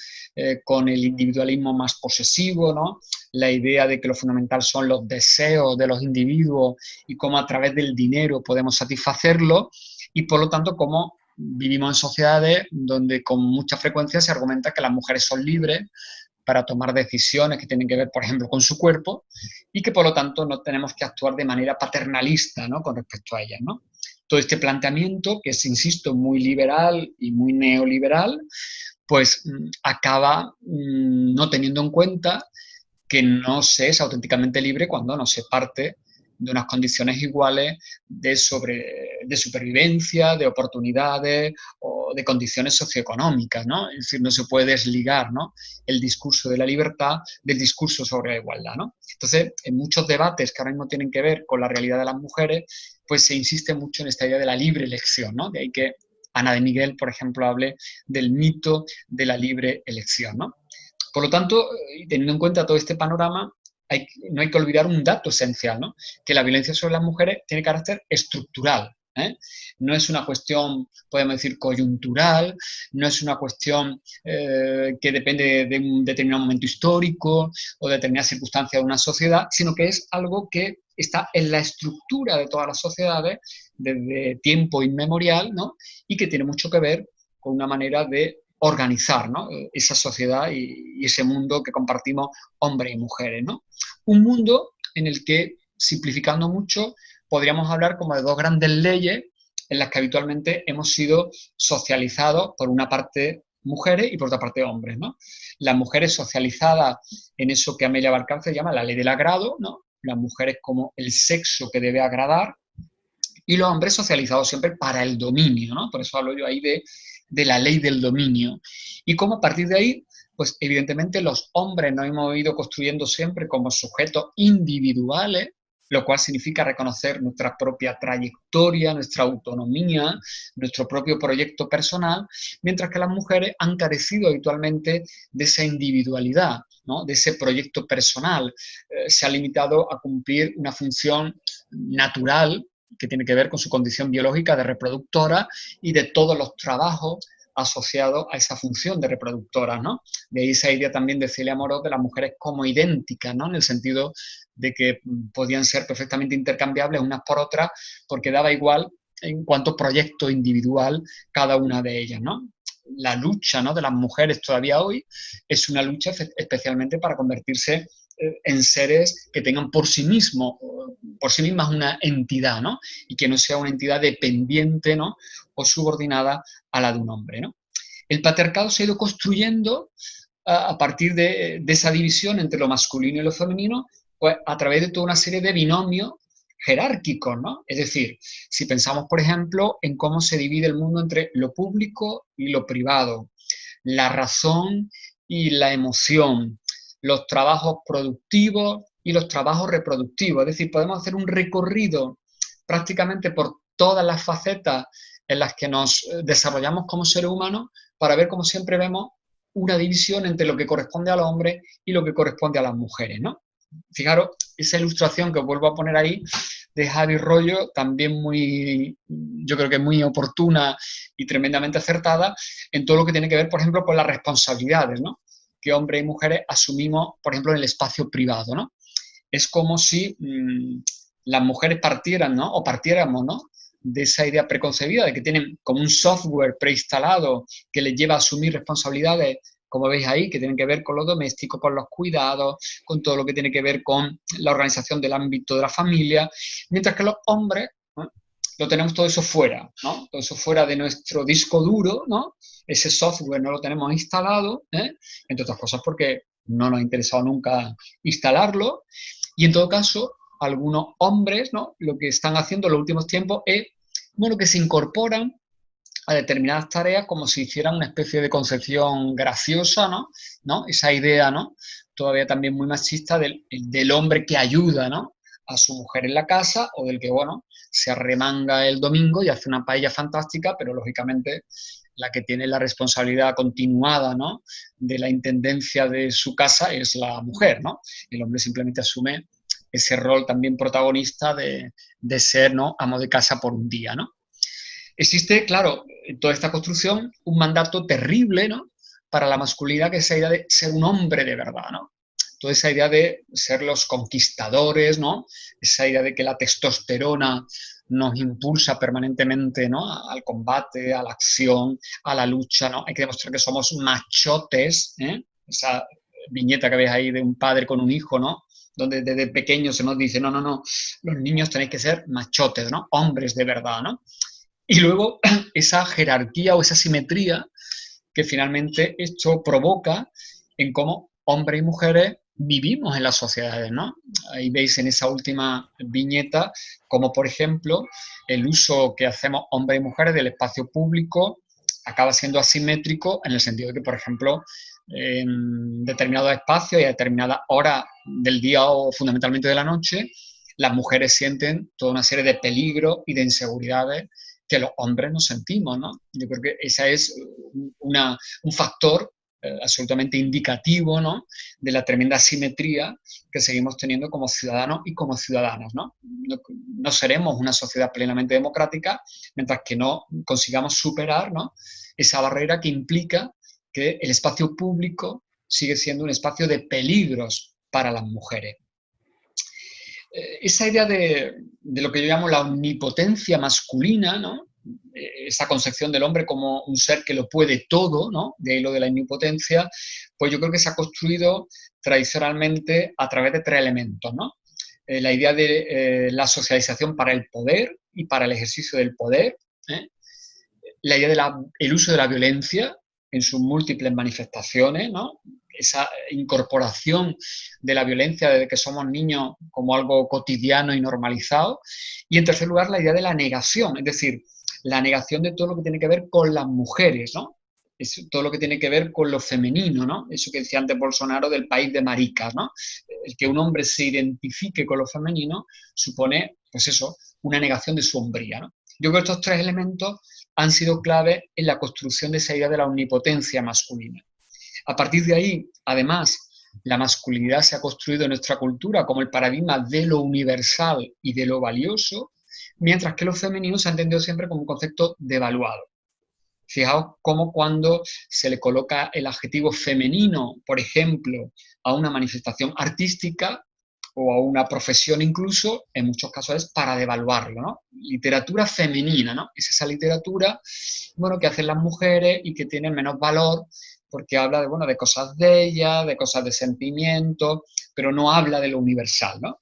con el individualismo más posesivo, ¿no?, la idea de que lo fundamental son los deseos de los individuos y cómo a través del dinero podemos satisfacerlo, y por lo tanto cómo vivimos en sociedades donde con mucha frecuencia se argumenta que las mujeres son libres para tomar decisiones que tienen que ver, por ejemplo, con su cuerpo, y que por lo tanto no tenemos que actuar de manera paternalista, ¿no?, con respecto a ellas, ¿no? Todo este planteamiento, que es, insisto, muy liberal y muy neoliberal, pues acaba no teniendo en cuenta que no se es auténticamente libre cuando no se parte de unas condiciones iguales de supervivencia, de oportunidades o de condiciones socioeconómicas, ¿no? Es decir, no se puede desligar, ¿no?, el discurso de la libertad del discurso sobre la igualdad, ¿no? Entonces, en muchos debates que ahora mismo tienen que ver con la realidad de las mujeres, pues se insiste mucho en esta idea de la libre elección, ¿no? De ahí que Ana de Miguel, por ejemplo, hable del mito de la libre elección, ¿no? Por lo tanto, y teniendo en cuenta todo este panorama, no hay que olvidar un dato esencial, ¿no?, que la violencia sobre las mujeres tiene carácter estructural, ¿eh? No es una cuestión, podemos decir, coyuntural, no es una cuestión que depende de un determinado momento histórico o de determinadas circunstancias de una sociedad, sino que es algo que está en la estructura de todas las sociedades desde tiempo inmemorial, ¿no?, y que tiene mucho que ver con una manera de organizar, ¿no?, esa sociedad y ese mundo que compartimos hombres y mujeres, ¿no? Un mundo en el que, simplificando mucho, podríamos hablar como de dos grandes leyes en las que habitualmente hemos sido socializados, por una parte mujeres y por otra parte hombres, ¿no? Las mujeres socializadas en eso que Amelia Valcárcel llama la ley del agrado, ¿no?, las mujeres como el sexo que debe agradar, y los hombres socializados siempre para el dominio, ¿no? Por eso hablo yo ahí de la ley del dominio. Y cómo a partir de ahí, pues evidentemente los hombres nos hemos ido construyendo siempre como sujetos individuales, lo cual significa reconocer nuestra propia trayectoria, nuestra autonomía, nuestro propio proyecto personal, mientras que las mujeres han carecido habitualmente de esa individualidad, ¿no?, de ese proyecto personal. Se ha limitado a cumplir una función natural que tiene que ver con su condición biológica de reproductora y de todos los trabajos asociados a esa función de reproductora, ¿no? De ahí esa idea también de Celia Amorós de las mujeres como idénticas, ¿no?, en el sentido de que podían ser perfectamente intercambiables unas por otras porque daba igual en cuanto proyecto individual cada una de ellas, ¿no? La lucha, ¿no?, de las mujeres todavía hoy es una lucha especialmente para convertirse en seres que tengan por sí mismas una entidad, ¿no?, y que no sea una entidad dependiente, ¿no?, o subordinada a la de un hombre, ¿no? El patriarcado se ha ido construyendo a partir de esa división entre lo masculino y lo femenino, pues a través de toda una serie de binomios jerárquicos, ¿no? Es decir, si pensamos, por ejemplo, en cómo se divide el mundo entre lo público y lo privado, la razón y la emoción, los trabajos productivos y los trabajos reproductivos. Es decir, podemos hacer un recorrido prácticamente por todas las facetas en las que nos desarrollamos como seres humanos para ver, como siempre vemos, una división entre lo que corresponde a los hombres y lo que corresponde a las mujeres, ¿no? Fijaros, esa ilustración que os vuelvo a poner ahí de Javi Rollo, también muy, yo creo que muy oportuna y tremendamente acertada en todo lo que tiene que ver, por ejemplo, con las responsabilidades, ¿no?, que hombres y mujeres asumimos, por ejemplo, en el espacio privado, ¿no? Es como si las mujeres partieran, ¿no?, o partiéramos, ¿no?, de esa idea preconcebida de que tienen como un software preinstalado que les lleva a asumir responsabilidades, como veis ahí, que tienen que ver con lo doméstico, con los cuidados, con todo lo que tiene que ver con la organización del ámbito de la familia, mientras que los hombres, ¿no?, lo tenemos todo eso fuera, ¿no?, todo eso fuera de nuestro disco duro, ¿no?, ese software no lo tenemos instalado, entre otras cosas porque no nos ha interesado nunca instalarlo, y en todo caso, algunos hombres, ¿no?, lo que están haciendo en los últimos tiempos es, bueno, que se incorporan a determinadas tareas como si hicieran una especie de concepción graciosa, ¿no? Esa idea, ¿no?, todavía también muy machista del hombre que ayuda, ¿no?, a su mujer en la casa, o del que, bueno, se arremanga el domingo y hace una paella fantástica, pero lógicamente la que tiene la responsabilidad continuada, ¿no?, de la intendencia de su casa es la mujer, ¿no? El hombre simplemente asume ese rol también protagonista de ser, ¿no?, amo de casa por un día, ¿no? Existe, claro, en toda esta construcción un mandato terrible, ¿no?, para la masculinidad, que es esa idea de ser un hombre de verdad, ¿no? Toda esa idea de ser los conquistadores, ¿no?, esa idea de que la testosterona nos impulsa permanentemente, ¿no?, al combate, a la acción, a la lucha, ¿no? Hay que demostrar que somos machotes, ¿eh? Esa viñeta que veis ahí de un padre con un hijo, ¿no?, donde desde pequeño se nos dice, no, no, no, los niños tenéis que ser machotes, ¿no?, hombres de verdad, ¿no? Y luego esa jerarquía o esa simetría que finalmente esto provoca en cómo hombres y mujeres vivimos en las sociedades, ¿no? Ahí veis en esa última viñeta como, por ejemplo, el uso que hacemos hombres y mujeres del espacio público acaba siendo asimétrico en el sentido de que, por ejemplo, en determinados espacios y a determinadas horas del día o fundamentalmente de la noche, las mujeres sienten toda una serie de peligros y de inseguridades que los hombres no sentimos, ¿no? Yo creo que ese es un factor absolutamente indicativo, ¿no?, de la tremenda asimetría que seguimos teniendo como ciudadanos y como ciudadanas, ¿no? No seremos una sociedad plenamente democrática mientras que no consigamos superar, ¿no?, esa barrera que implica que el espacio público sigue siendo un espacio de peligros para las mujeres. Esa idea de lo que yo llamo la omnipotencia masculina, ¿no?, esa concepción del hombre como un ser que lo puede todo, ¿no?, de ahí lo de la omnipotencia, pues yo creo que se ha construido tradicionalmente a través de tres elementos, ¿no? La idea de la socialización para el poder y para el ejercicio del poder, ¿eh? La idea del uso de la violencia en sus múltiples manifestaciones, ¿no?, esa incorporación de la violencia desde que somos niños como algo cotidiano y normalizado. Y en tercer lugar, la idea de la negación, es decir, la negación de todo lo que tiene que ver con las mujeres, ¿no? Todo lo que tiene que ver con lo femenino, ¿no? Eso que decía antes Bolsonaro del país de maricas, ¿no? El que un hombre se identifique con lo femenino supone, pues eso, una negación de su hombría, ¿no? Yo creo que estos tres elementos han sido clave en la construcción de esa idea de la omnipotencia masculina. A partir de ahí, además, la masculinidad se ha construido en nuestra cultura como el paradigma de lo universal y de lo valioso, mientras que lo femenino se ha entendido siempre como un concepto devaluado. Fijaos cómo cuando se le coloca el adjetivo femenino, por ejemplo, a una manifestación artística o a una profesión incluso, en muchos casos es para devaluarlo, ¿no? Literatura femenina, ¿no? Es esa literatura, bueno, que hacen las mujeres y que tiene menos valor porque habla de, bueno, de cosas de ellas, de cosas de sentimientos, pero no habla de lo universal, ¿no?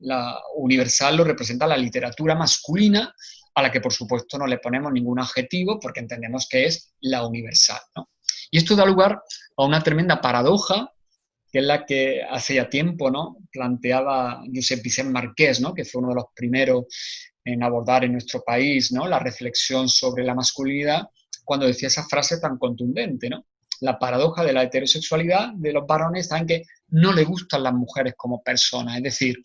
La universal lo representa la literatura masculina, a la que por supuesto no le ponemos ningún adjetivo porque entendemos que es la universal, ¿no? Y esto da lugar a una tremenda paradoja, que es la que hace ya tiempo, ¿no?, planteaba Josep Vicent Marqués, ¿no?, que fue uno de los primeros en abordar en nuestro país, ¿no?, la reflexión sobre la masculinidad, cuando decía esa frase tan contundente, ¿no? La paradoja de la heterosexualidad de los varones está en que no le gustan las mujeres como personas, es decir,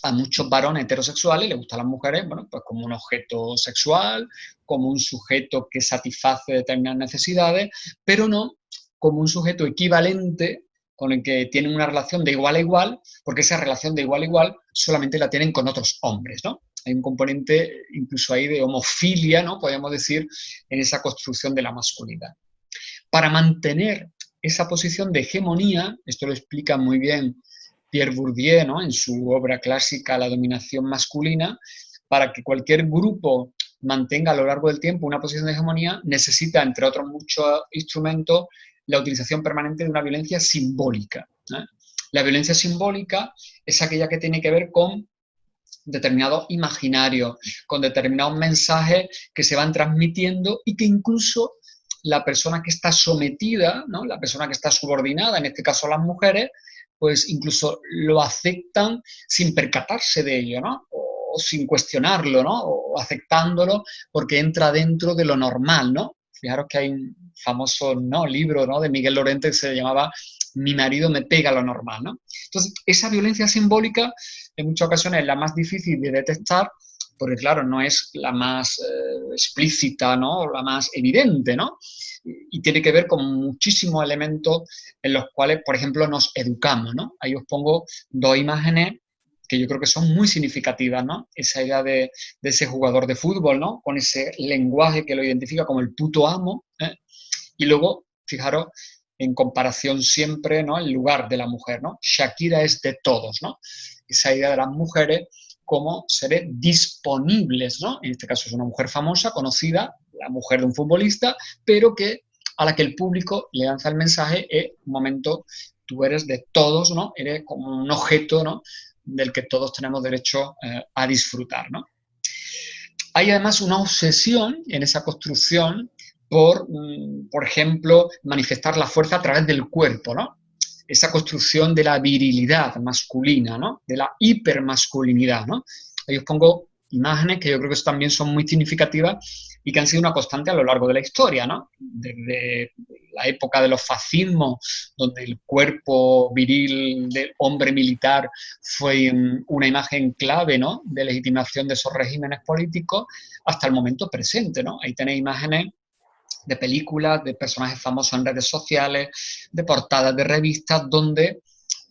a muchos varones heterosexuales les gustan las mujeres, bueno, pues como un objeto sexual, como un sujeto que satisface determinadas necesidades, pero no como un sujeto equivalente con el que tienen una relación de igual a igual, porque esa relación de igual a igual solamente la tienen con otros hombres, ¿no? Hay un componente incluso ahí de homofilia, ¿no?, podríamos decir, en esa construcción de la masculinidad. Para mantener esa posición de hegemonía, esto lo explica muy bien Pierre Bourdieu, ¿no?, en su obra clásica La dominación masculina, para que cualquier grupo mantenga a lo largo del tiempo una posición de hegemonía, necesita, entre otros muchos instrumentos, la utilización permanente de una violencia simbólica, ¿eh? La violencia simbólica es aquella que tiene que ver con determinados imaginarios, con determinados mensajes que se van transmitiendo y que incluso la persona que está sometida, ¿no?, la persona que está subordinada, en este caso las mujeres, pues incluso lo aceptan sin percatarse de ello, ¿no?, o sin cuestionarlo, ¿no?, o aceptándolo porque entra dentro de lo normal, ¿no? Fijaros que hay un famoso, ¿no?, libro, ¿no?, de Miguel Lorente que se llamaba Mi marido me pega lo normal, ¿no? Entonces, esa violencia simbólica en muchas ocasiones es la más difícil de detectar porque, claro, no es la más explícita, ¿no?, o la más evidente, ¿no? Y tiene que ver con muchísimos elementos en los cuales, por ejemplo, nos educamos, ¿no? Ahí os pongo dos imágenes que yo creo que son muy significativas, ¿no? Esa idea de ese jugador de fútbol, ¿no?, con ese lenguaje que lo identifica como el puto amo, ¿eh? Y luego, fijaros, en comparación siempre, ¿no?, el lugar de la mujer, ¿no? Shakira es de todos, ¿no? Esa idea de las mujeres como seres disponibles, ¿no? En este caso es una mujer famosa, conocida, la mujer de un futbolista, pero que a la que el público le lanza el mensaje, un momento, tú eres de todos, ¿no? Eres como un objeto, ¿no?, del que todos tenemos derecho a disfrutar, ¿no? Hay además una obsesión en esa construcción por ejemplo, manifestar la fuerza a través del cuerpo, ¿no? Esa construcción de la virilidad masculina, ¿no?, de la hipermasculinidad, ¿no? Ahí os pongo imágenes que yo creo que también son muy significativas y que han sido una constante a lo largo de la historia, ¿no? Desde la época de los fascismos, donde el cuerpo viril del hombre militar fue una imagen clave, ¿no?, de legitimación de esos regímenes políticos, hasta el momento presente, ¿no? Ahí tenéis imágenes de películas, de personajes famosos en redes sociales, de portadas de revistas, donde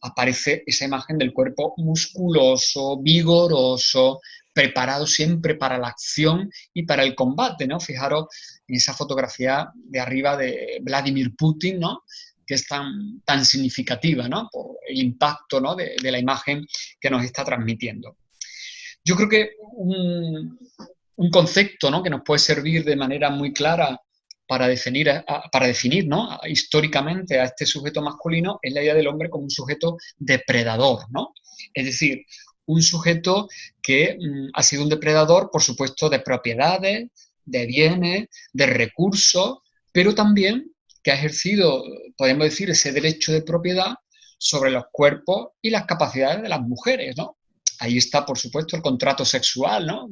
aparece esa imagen del cuerpo musculoso, vigoroso, preparado siempre para la acción y para el combate, ¿no? Fijaros en esa fotografía de arriba de Vladimir Putin, ¿no?, que es tan significativa, ¿no?, por el impacto, ¿no?, de la imagen que nos está transmitiendo. Yo creo que un concepto, ¿no?, que nos puede servir de manera muy clara para definir, ¿no?, históricamente a este sujeto masculino es la idea del hombre como un sujeto depredador, ¿no? Es decir, un sujeto que ha sido un depredador, por supuesto, de propiedades, de bienes, de recursos, pero también que ha ejercido, podemos decir, ese derecho de propiedad sobre los cuerpos y las capacidades de las mujeres, ¿no? Ahí está, por supuesto, el contrato sexual, ¿no?,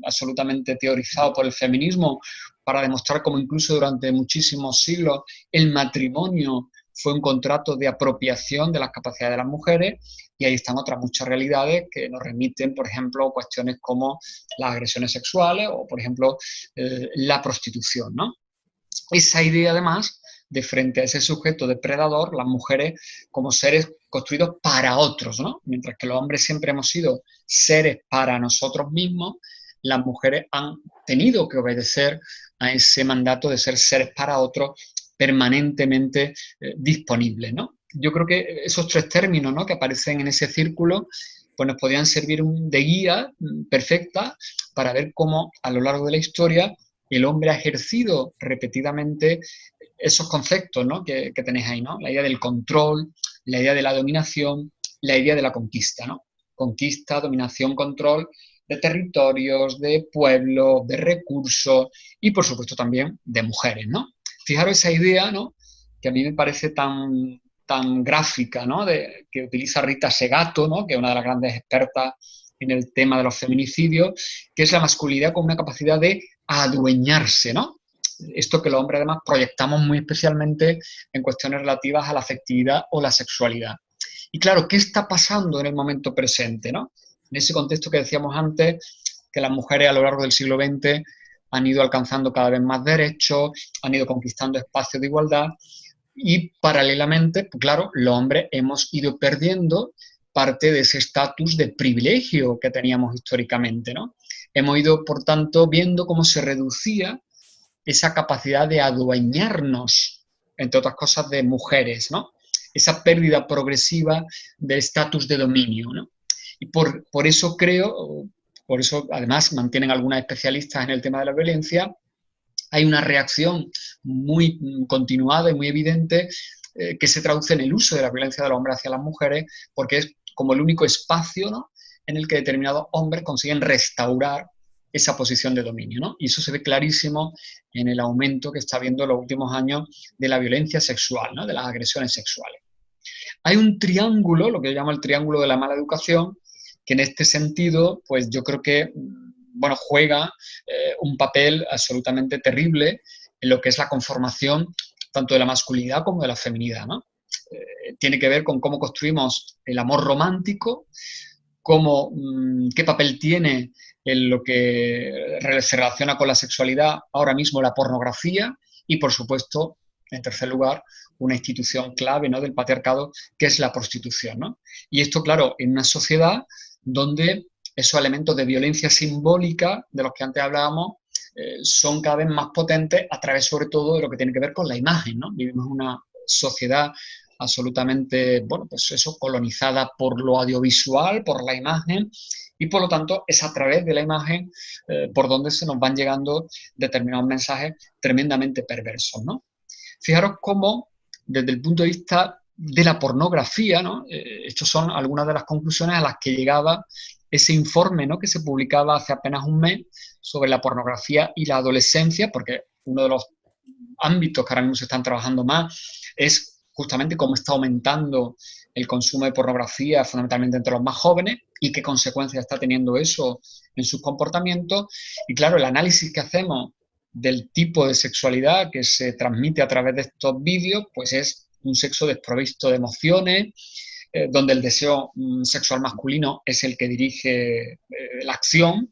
absolutamente teorizado por el feminismo, para demostrar cómo incluso durante muchísimos siglos el matrimonio fue un contrato de apropiación de las capacidades de las mujeres, y ahí están otras muchas realidades que nos remiten, por ejemplo, cuestiones como las agresiones sexuales o, por ejemplo, la prostitución, ¿no? Esa idea, además, de frente a ese sujeto depredador, las mujeres como seres construidos para otros, ¿no? Mientras que los hombres siempre hemos sido seres para nosotros mismos, las mujeres han tenido que obedecer a ese mandato de ser seres para otros permanentemente disponibles, ¿no? Yo creo que esos tres términos, ¿no?, que aparecen en ese círculo, pues nos podían servir de guía perfecta para ver cómo a lo largo de la historia el hombre ha ejercido repetidamente esos conceptos, ¿no?, que tenéis ahí, ¿no? La idea del control, la idea de la dominación, la idea de la conquista, ¿no? Conquista, dominación, control de territorios, de pueblos, de recursos y, por supuesto, también de mujeres, ¿no? Fijaros esa idea, ¿no?, que a mí me parece tan gráfica, ¿no?, que utiliza Rita Segato, ¿no?, que es una de las grandes expertas en el tema de los feminicidios, que es la masculinidad con una capacidad de adueñarse, ¿no? Esto que los hombres además proyectamos muy especialmente en cuestiones relativas a la afectividad o la sexualidad. Y claro, ¿qué está pasando en el momento presente, ¿no? En ese contexto que decíamos antes, que las mujeres a lo largo del siglo XX han ido alcanzando cada vez más derechos, han ido conquistando espacios de igualdad y paralelamente, pues claro, los hombres hemos ido perdiendo parte de ese estatus de privilegio que teníamos históricamente, ¿no? Hemos ido, por tanto, viendo cómo se reducía esa capacidad de adueñarnos, entre otras cosas, de mujeres, ¿no? Esa pérdida progresiva del estatus de dominio, ¿no? Y por eso creo, por eso además mantienen algunas especialistas en el tema de la violencia, hay una reacción muy continuada y muy evidente que se traduce en el uso de la violencia del hombre hacia las mujeres, porque es como el único espacio, ¿no?, en el que determinados hombres consiguen restaurar esa posición de dominio, ¿no? Y eso se ve clarísimo en el aumento que está habiendo en los últimos años de la violencia sexual, ¿no?, de las agresiones sexuales. Hay un triángulo, lo que yo llamo el triángulo de la mala educación, que en este sentido, pues yo creo que, bueno, juega un papel absolutamente terrible en lo que es la conformación tanto de la masculinidad como de la feminidad, ¿no? Tiene que ver con cómo construimos el amor romántico, cómo, qué papel tiene en lo que se relaciona con la sexualidad ahora mismo la pornografía y, por supuesto, en tercer lugar, una institución clave, ¿no?, del patriarcado, que es la prostitución, ¿no? Y esto, claro, en una sociedad donde esos elementos de violencia simbólica de los que antes hablábamos son cada vez más potentes a través, sobre todo, de lo que tiene que ver con la imagen, ¿no? Vivimos en una sociedad absolutamente, bueno, pues eso, colonizada por lo audiovisual, por la imagen, y por lo tanto es a través de la imagen por donde se nos van llegando determinados mensajes tremendamente perversos, ¿no? Fijaros cómo, desde el punto de vista de la pornografía, ¿no?, estas son algunas de las conclusiones a las que llegaba ese informe, ¿no?, que se publicaba hace apenas un mes sobre la pornografía y la adolescencia, porque uno de los ámbitos que ahora mismo se están trabajando más es justamente cómo está aumentando el consumo de pornografía, fundamentalmente entre los más jóvenes, y qué consecuencias está teniendo eso en sus comportamientos. Y claro, el análisis que hacemos del tipo de sexualidad que se transmite a través de estos vídeos, pues es un sexo desprovisto de emociones, donde el deseo sexual masculino es el que dirige la acción,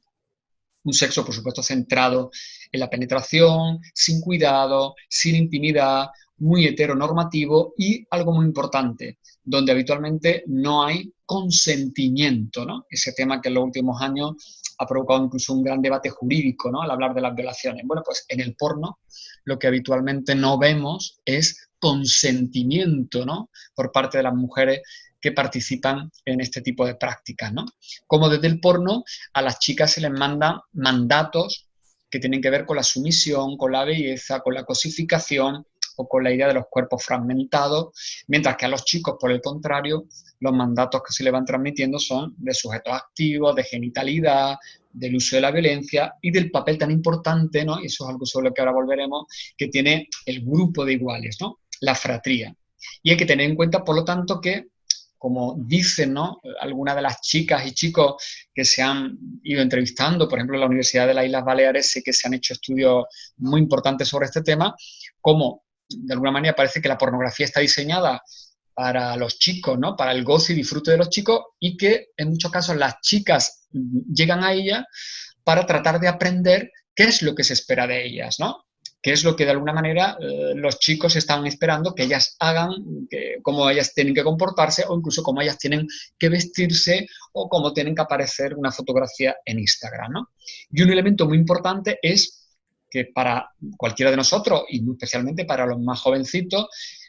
un sexo, por supuesto, centrado en la penetración, sin cuidado, sin intimidad, muy heteronormativo y algo muy importante, donde habitualmente no hay consentimiento, ¿no? Ese tema que en los últimos años ha provocado incluso un gran debate jurídico, ¿no?, al hablar de las violaciones. Bueno, pues en el porno lo que habitualmente no vemos es consentimiento, ¿no?, por parte de las mujeres que participan en este tipo de prácticas, ¿no? Como desde el porno a las chicas se les mandan mandatos que tienen que ver con la sumisión, con la belleza, con la cosificación o con la idea de los cuerpos fragmentados, mientras que a los chicos, por el contrario, los mandatos que se les van transmitiendo son de sujetos activos, de genitalidad, del uso de la violencia y del papel tan importante, ¿no?, y eso es algo sobre lo que ahora volveremos, que tiene el grupo de iguales, ¿no?, la fratría. Y hay que tener en cuenta, por lo tanto, que como dicen, ¿no?, algunas de las chicas y chicos que se han ido entrevistando, por ejemplo, en la Universidad de las Islas Baleares, sé que se han hecho estudios muy importantes sobre este tema, como de alguna manera parece que la pornografía está diseñada para los chicos, ¿no?, para el goce y disfrute de los chicos, y que en muchos casos las chicas llegan a ella para tratar de aprender qué es lo que se espera de ellas, ¿no? que es lo que de alguna manera los chicos están esperando que ellas hagan, cómo ellas tienen que comportarse o incluso cómo ellas tienen que vestirse o cómo tienen que aparecer una fotografía en Instagram, ¿no? Y un elemento muy importante es que para cualquiera de nosotros, y muy especialmente para los más jovencitos,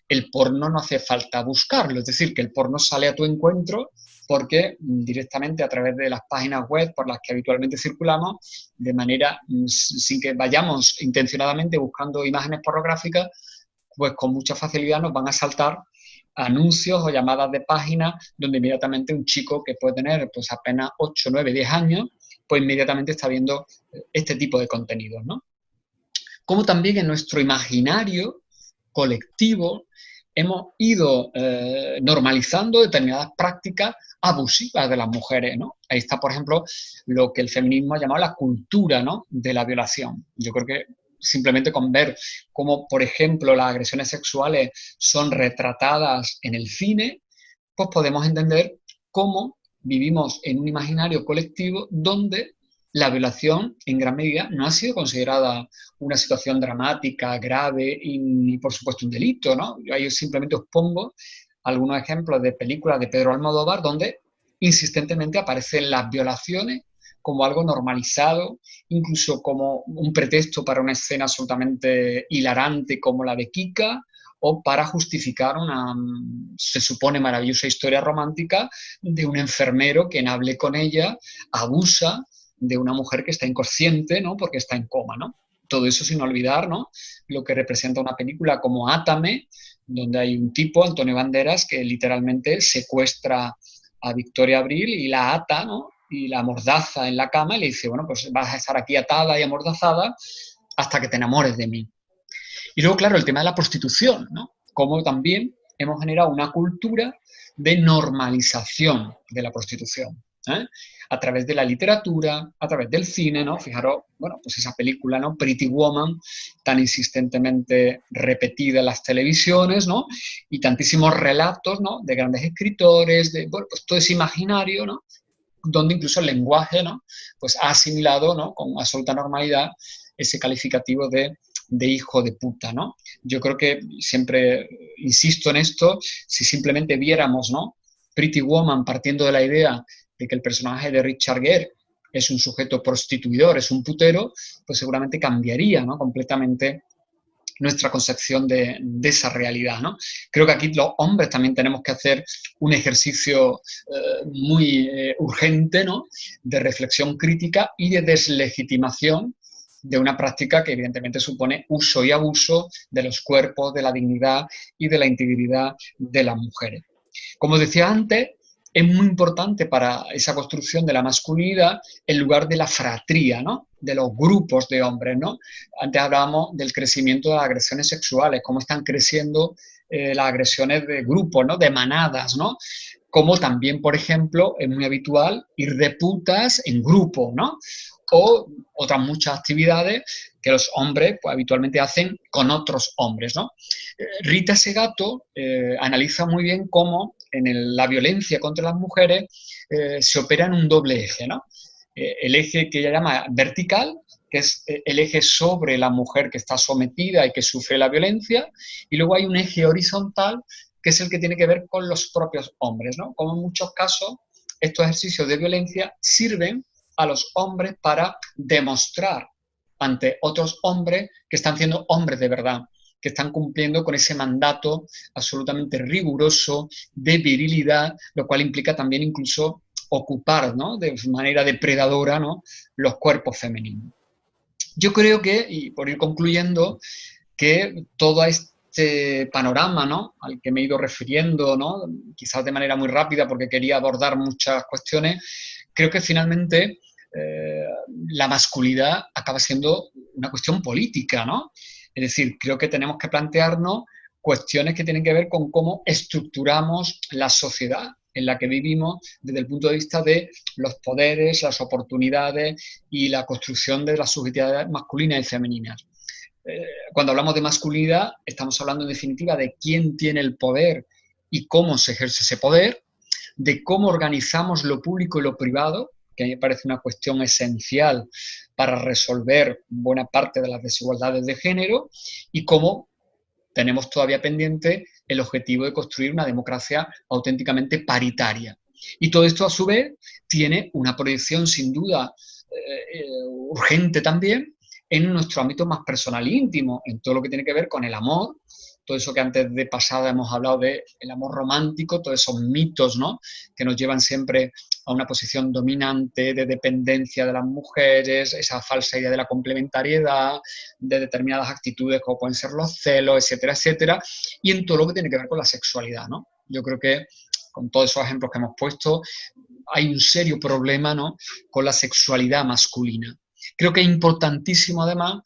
el porno no hace falta buscarlo, es decir, que el porno sale a tu encuentro porque directamente a través de las páginas web por las que habitualmente circulamos, de manera sin que vayamos intencionadamente buscando imágenes pornográficas, pues con mucha facilidad nos van a saltar anuncios o llamadas de páginas donde inmediatamente un chico que puede tener pues apenas 8, 9, 10 años, pues inmediatamente está viendo este tipo de contenidos, ¿no? Como también en nuestro imaginario colectivo hemos ido normalizando determinadas prácticas abusivas de las mujeres, ¿no? Ahí está, por ejemplo, lo que el feminismo ha llamado la cultura, ¿no?, de la violación. Yo creo que simplemente con ver cómo, por ejemplo, las agresiones sexuales son retratadas en el cine, pues podemos entender cómo vivimos en un imaginario colectivo donde la violación, en gran medida, no ha sido considerada una situación dramática, grave y, ni por supuesto, un delito, ¿no? Yo ahí simplemente os pongo algunos ejemplos de películas de Pedro Almodóvar donde insistentemente aparecen las violaciones como algo normalizado, incluso como un pretexto para una escena absolutamente hilarante como la de Kika, o para justificar una, se supone, maravillosa historia romántica de un enfermero que en hable con ella, abusa de una mujer que está inconsciente, ¿no?, porque está en coma, ¿no? Todo eso sin olvidar, ¿no?, lo que representa una película como Átame, donde hay un tipo, Antonio Banderas, que literalmente secuestra a Victoria Abril y la ata, ¿no?, y la amordaza en la cama y le dice, bueno, pues vas a estar aquí atada y amordazada hasta que te enamores de mí. Y luego, claro, el tema de la prostitución, ¿no? Como también hemos generado una cultura de normalización de la prostitución, ¿eh? A través de la literatura, a través del cine, ¿no? Fijaros, bueno, pues esa película, ¿no?, Pretty Woman, tan insistentemente repetida en las televisiones, ¿no?, y tantísimos relatos, ¿no?, de grandes escritores, de, bueno, pues todo ese imaginario, ¿no?, donde incluso el lenguaje, ¿no?, pues ha asimilado, ¿no?, con absoluta normalidad ese calificativo de hijo de puta, ¿no? Yo creo que siempre insisto en esto, si simplemente viéramos, ¿no?, Pretty Woman partiendo de la idea de que el personaje de Richard Gere es un sujeto prostituidor, es un putero, pues seguramente cambiaría, ¿no?, completamente nuestra concepción de esa realidad, ¿no? Creo que aquí los hombres también tenemos que hacer un ejercicio muy urgente, ¿no?, de reflexión crítica y de deslegitimación de una práctica que evidentemente supone uso y abuso de los cuerpos, de la dignidad y de la integridad de las mujeres. Como decía antes, es muy importante para esa construcción de la masculinidad el lugar de la fratría, ¿no?, de los grupos de hombres, ¿no? Antes hablábamos del crecimiento de las agresiones sexuales, cómo están creciendo las agresiones de grupos, ¿no?, de manadas, ¿no? Como también, por ejemplo, es muy habitual ir de putas en grupo, ¿no? O otras muchas actividades que los hombres pues, habitualmente hacen con otros hombres, ¿no? Rita Segato analiza muy bien cómo en la violencia contra las mujeres se opera en un doble eje, ¿no? El eje que ella llama vertical, que es el eje sobre la mujer que está sometida y que sufre la violencia, y luego hay un eje horizontal, que es el que tiene que ver con los propios hombres, ¿no? Como en muchos casos estos ejercicios de violencia sirven a los hombres para demostrar ante otros hombres que están siendo hombres de verdad, que están cumpliendo con ese mandato absolutamente riguroso de virilidad, lo cual implica también incluso ocupar, ¿no?, de manera depredadora, ¿no?, los cuerpos femeninos. Yo creo que, y por ir concluyendo, que todo este panorama, ¿no?, al que me he ido refiriendo, ¿no?, quizás de manera muy rápida porque quería abordar muchas cuestiones, creo que finalmente la masculinidad acaba siendo una cuestión política, ¿no? Es decir, creo que tenemos que plantearnos cuestiones que tienen que ver con cómo estructuramos la sociedad en la que vivimos desde el punto de vista de los poderes, las oportunidades y la construcción de las subjetividades masculinas y femeninas. Cuando hablamos de masculinidad, estamos hablando en definitiva de quién tiene el poder y cómo se ejerce ese poder, de cómo organizamos lo público y lo privado, que a mí me parece una cuestión esencial para resolver buena parte de las desigualdades de género, y cómo tenemos todavía pendiente el objetivo de construir una democracia auténticamente paritaria. Y todo esto, a su vez, tiene una proyección sin duda urgente también en nuestro ámbito más personal e íntimo, en todo lo que tiene que ver con el amor, todo eso que antes de pasada hemos hablado del amor romántico, todos esos mitos, ¿no?, que nos llevan siempre a una posición dominante de dependencia de las mujeres, esa falsa idea de la complementariedad, de determinadas actitudes como pueden ser los celos, etcétera, etcétera, y en todo lo que tiene que ver con la sexualidad, ¿no? Yo creo que con todos esos ejemplos que hemos puesto, hay un serio problema, ¿no?, con la sexualidad masculina. Creo que es importantísimo, además,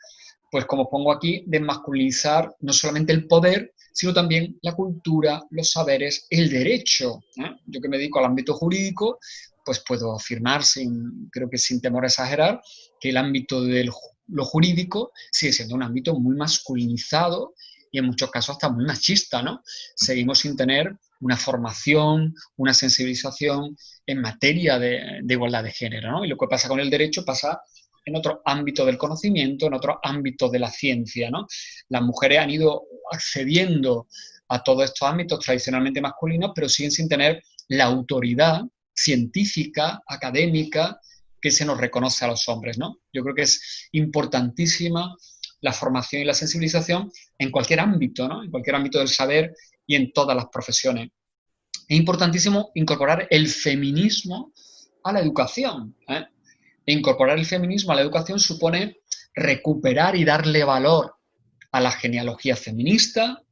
pues como pongo aquí, desmasculinizar no solamente el poder, sino también la cultura, los saberes, el derecho, ¿eh? Yo que me dedico al ámbito jurídico, pues puedo afirmar, creo que sin temor a exagerar, que el ámbito de lo jurídico sigue siendo un ámbito muy masculinizado y en muchos casos hasta muy machista, ¿no? Seguimos sin tener una formación, una sensibilización en materia de igualdad de género, ¿no? Y lo que pasa con el derecho pasa en otro ámbito del conocimiento, en otro ámbito de la ciencia, ¿no? Las mujeres han ido accediendo a todos estos ámbitos tradicionalmente masculinos, pero siguen sin tener la autoridad científica, académica, que se nos reconoce a los hombres, ¿no? Yo creo que es importantísima la formación y la sensibilización en cualquier ámbito, ¿no?, en cualquier ámbito del saber y en todas las profesiones. Es importantísimo incorporar el feminismo a la educación, ¿eh? E incorporar el feminismo a la educación supone recuperar y darle valor a la genealogía feminista,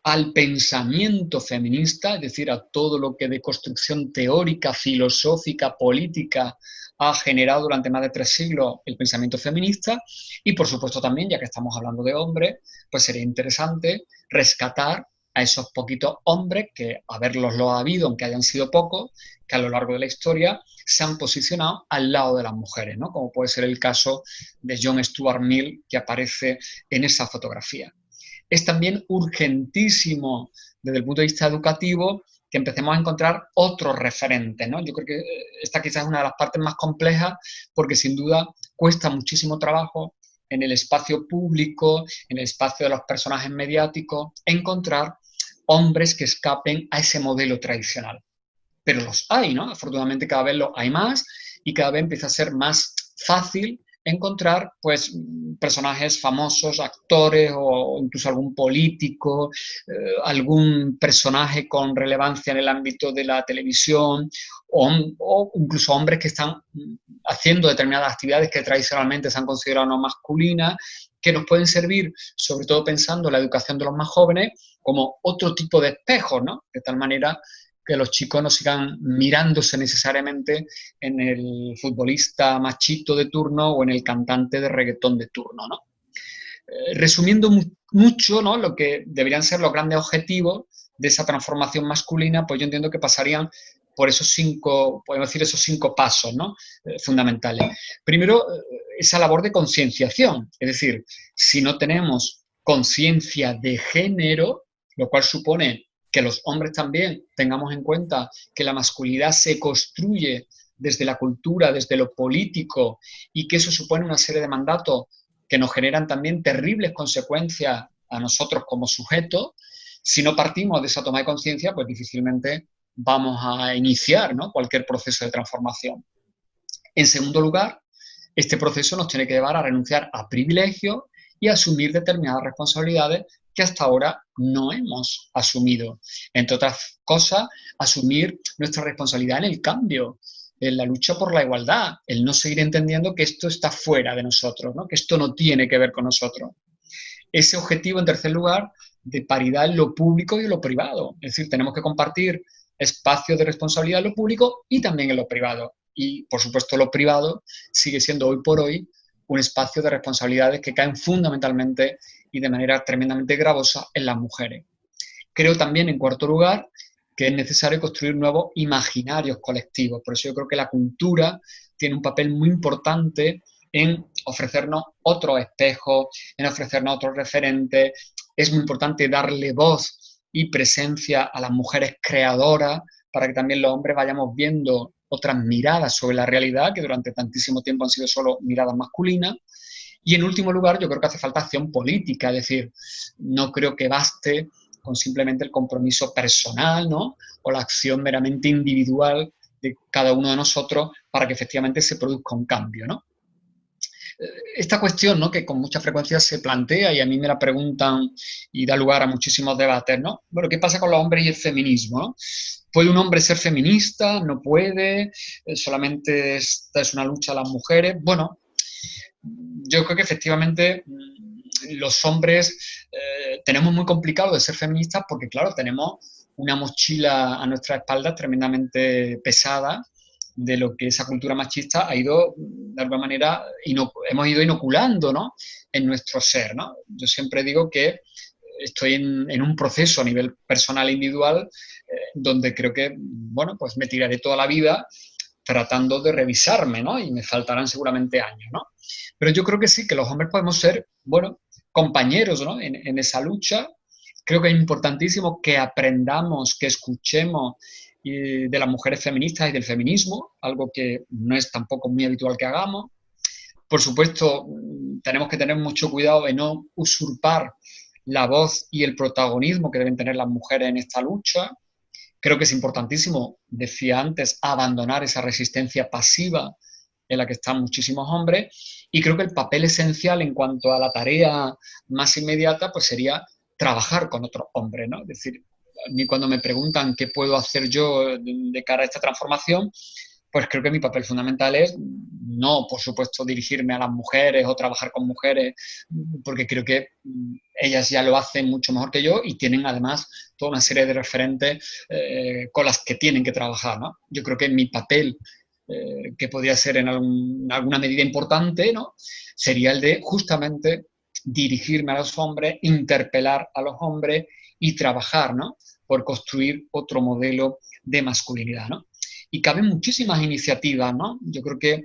al pensamiento feminista, es decir, a todo lo que de construcción teórica, filosófica, política ha generado durante más de 3 siglos el pensamiento feminista, y por supuesto también, ya que estamos hablando de hombres, pues sería interesante rescatar a esos poquitos hombres que, haberlos ha habido, aunque hayan sido pocos, que a lo largo de la historia se han posicionado al lado de las mujeres, ¿no?, como puede ser el caso de John Stuart Mill, que aparece en esa fotografía. Es también urgentísimo desde el punto de vista educativo que empecemos a encontrar otros referentes, ¿no? Yo creo que esta quizás es una de las partes más complejas, porque sin duda cuesta muchísimo trabajo en el espacio público, en el espacio de los personajes mediáticos, encontrar hombres que escapen a ese modelo tradicional. Pero los hay, ¿no? Afortunadamente cada vez los hay más y cada vez empieza a ser más fácil encontrar, pues, personajes famosos, actores o incluso algún político, algún personaje con relevancia en el ámbito de la televisión, o incluso hombres que están haciendo determinadas actividades que tradicionalmente se han considerado no masculinas, que nos pueden servir, sobre todo pensando en la educación de los más jóvenes, como otro tipo de espejos, ¿no? De tal manera que los chicos no sigan mirándose necesariamente en el futbolista machito de turno o en el cantante de reggaetón de turno, ¿no? Resumiendo mucho, ¿no?, lo que deberían ser los grandes objetivos de esa transformación masculina, pues yo entiendo que pasarían por esos 5, podemos decir, esos 5 pasos, ¿no?, fundamentales. Primero, esa labor de concienciación, es decir, si no tenemos conciencia de género, lo cual supone que los hombres también tengamos en cuenta que la masculinidad se construye desde la cultura, desde lo político, y que eso supone una serie de mandatos que nos generan también terribles consecuencias a nosotros como sujetos. Si no partimos de esa toma de conciencia, pues difícilmente vamos a iniciar, ¿no?, cualquier proceso de transformación. En segundo lugar, este proceso nos tiene que llevar a renunciar a privilegios y a asumir determinadas responsabilidades que hasta ahora no hemos asumido. Entre otras cosas, asumir nuestra responsabilidad en el cambio, en la lucha por la igualdad, el no seguir entendiendo que esto está fuera de nosotros, ¿no?, que esto no tiene que ver con nosotros. Ese objetivo, en tercer lugar, de paridad en lo público y en lo privado. Es decir, tenemos que compartir espacios de responsabilidad en lo público y también en lo privado. Y, por supuesto, lo privado sigue siendo hoy por hoy un espacio de responsabilidades que caen fundamentalmente y de manera tremendamente gravosa en las mujeres. Creo también, en cuarto lugar, que es necesario construir nuevos imaginarios colectivos. Por eso yo creo que la cultura tiene un papel muy importante en ofrecernos otros espejos, en ofrecernos otros referentes. Es muy importante darle voz y presencia a las mujeres creadoras para que también los hombres vayamos viendo otras miradas sobre la realidad que durante tantísimo tiempo han sido solo miradas masculinas. Y en último lugar, yo creo que hace falta acción política, es decir, no creo que baste con simplemente el compromiso personal, ¿no? O la acción meramente individual de cada uno de nosotros para que efectivamente se produzca un cambio, ¿no? Esta cuestión, ¿no?, que con mucha frecuencia se plantea y a mí me la preguntan y da lugar a muchísimos debates, ¿no? Bueno, ¿qué pasa con los hombres y el feminismo, ¿no? ¿Puede un hombre ser feminista? ¿No puede? ¿Solamente esta es una lucha de las mujeres? Bueno, yo creo que efectivamente los hombres tenemos muy complicado de ser feministas porque, claro, tenemos una mochila a nuestra espalda tremendamente pesada de lo que esa cultura machista ha ido, de alguna manera, hemos ido inoculando, ¿no?, en nuestro ser, ¿no? Yo siempre digo que estoy en un proceso a nivel personal e individual donde creo que, bueno, pues me tiraré toda la vida tratando de revisarme, ¿no? Y me faltarán seguramente años, ¿no? Pero yo creo que sí, que los hombres podemos ser, bueno, compañeros, ¿no?, en esa lucha. Creo que es importantísimo que aprendamos, que escuchemos de las mujeres feministas y del feminismo, algo que no es tampoco muy habitual que hagamos. Por supuesto, tenemos que tener mucho cuidado de no usurpar la voz y el protagonismo que deben tener las mujeres en esta lucha. Creo que es importantísimo, decía antes, abandonar esa resistencia pasiva en la que están muchísimos hombres, y creo que el papel esencial en cuanto a la tarea más inmediata pues sería trabajar con otros hombres, ¿no? Es decir, a mí cuando me preguntan qué puedo hacer yo de cara a esta transformación, pues creo que mi papel fundamental es no, por supuesto, dirigirme a las mujeres o trabajar con mujeres, porque creo que ellas ya lo hacen mucho mejor que yo y tienen además toda una serie de referentes con las que tienen que trabajar, ¿no? Yo creo que mi papel, que podría ser en alguna medida importante, ¿no?, sería el de justamente dirigirme a los hombres, interpelar a los hombres y trabajar, ¿no?, por construir otro modelo de masculinidad, ¿no? Y caben muchísimas iniciativas, ¿no? Yo creo que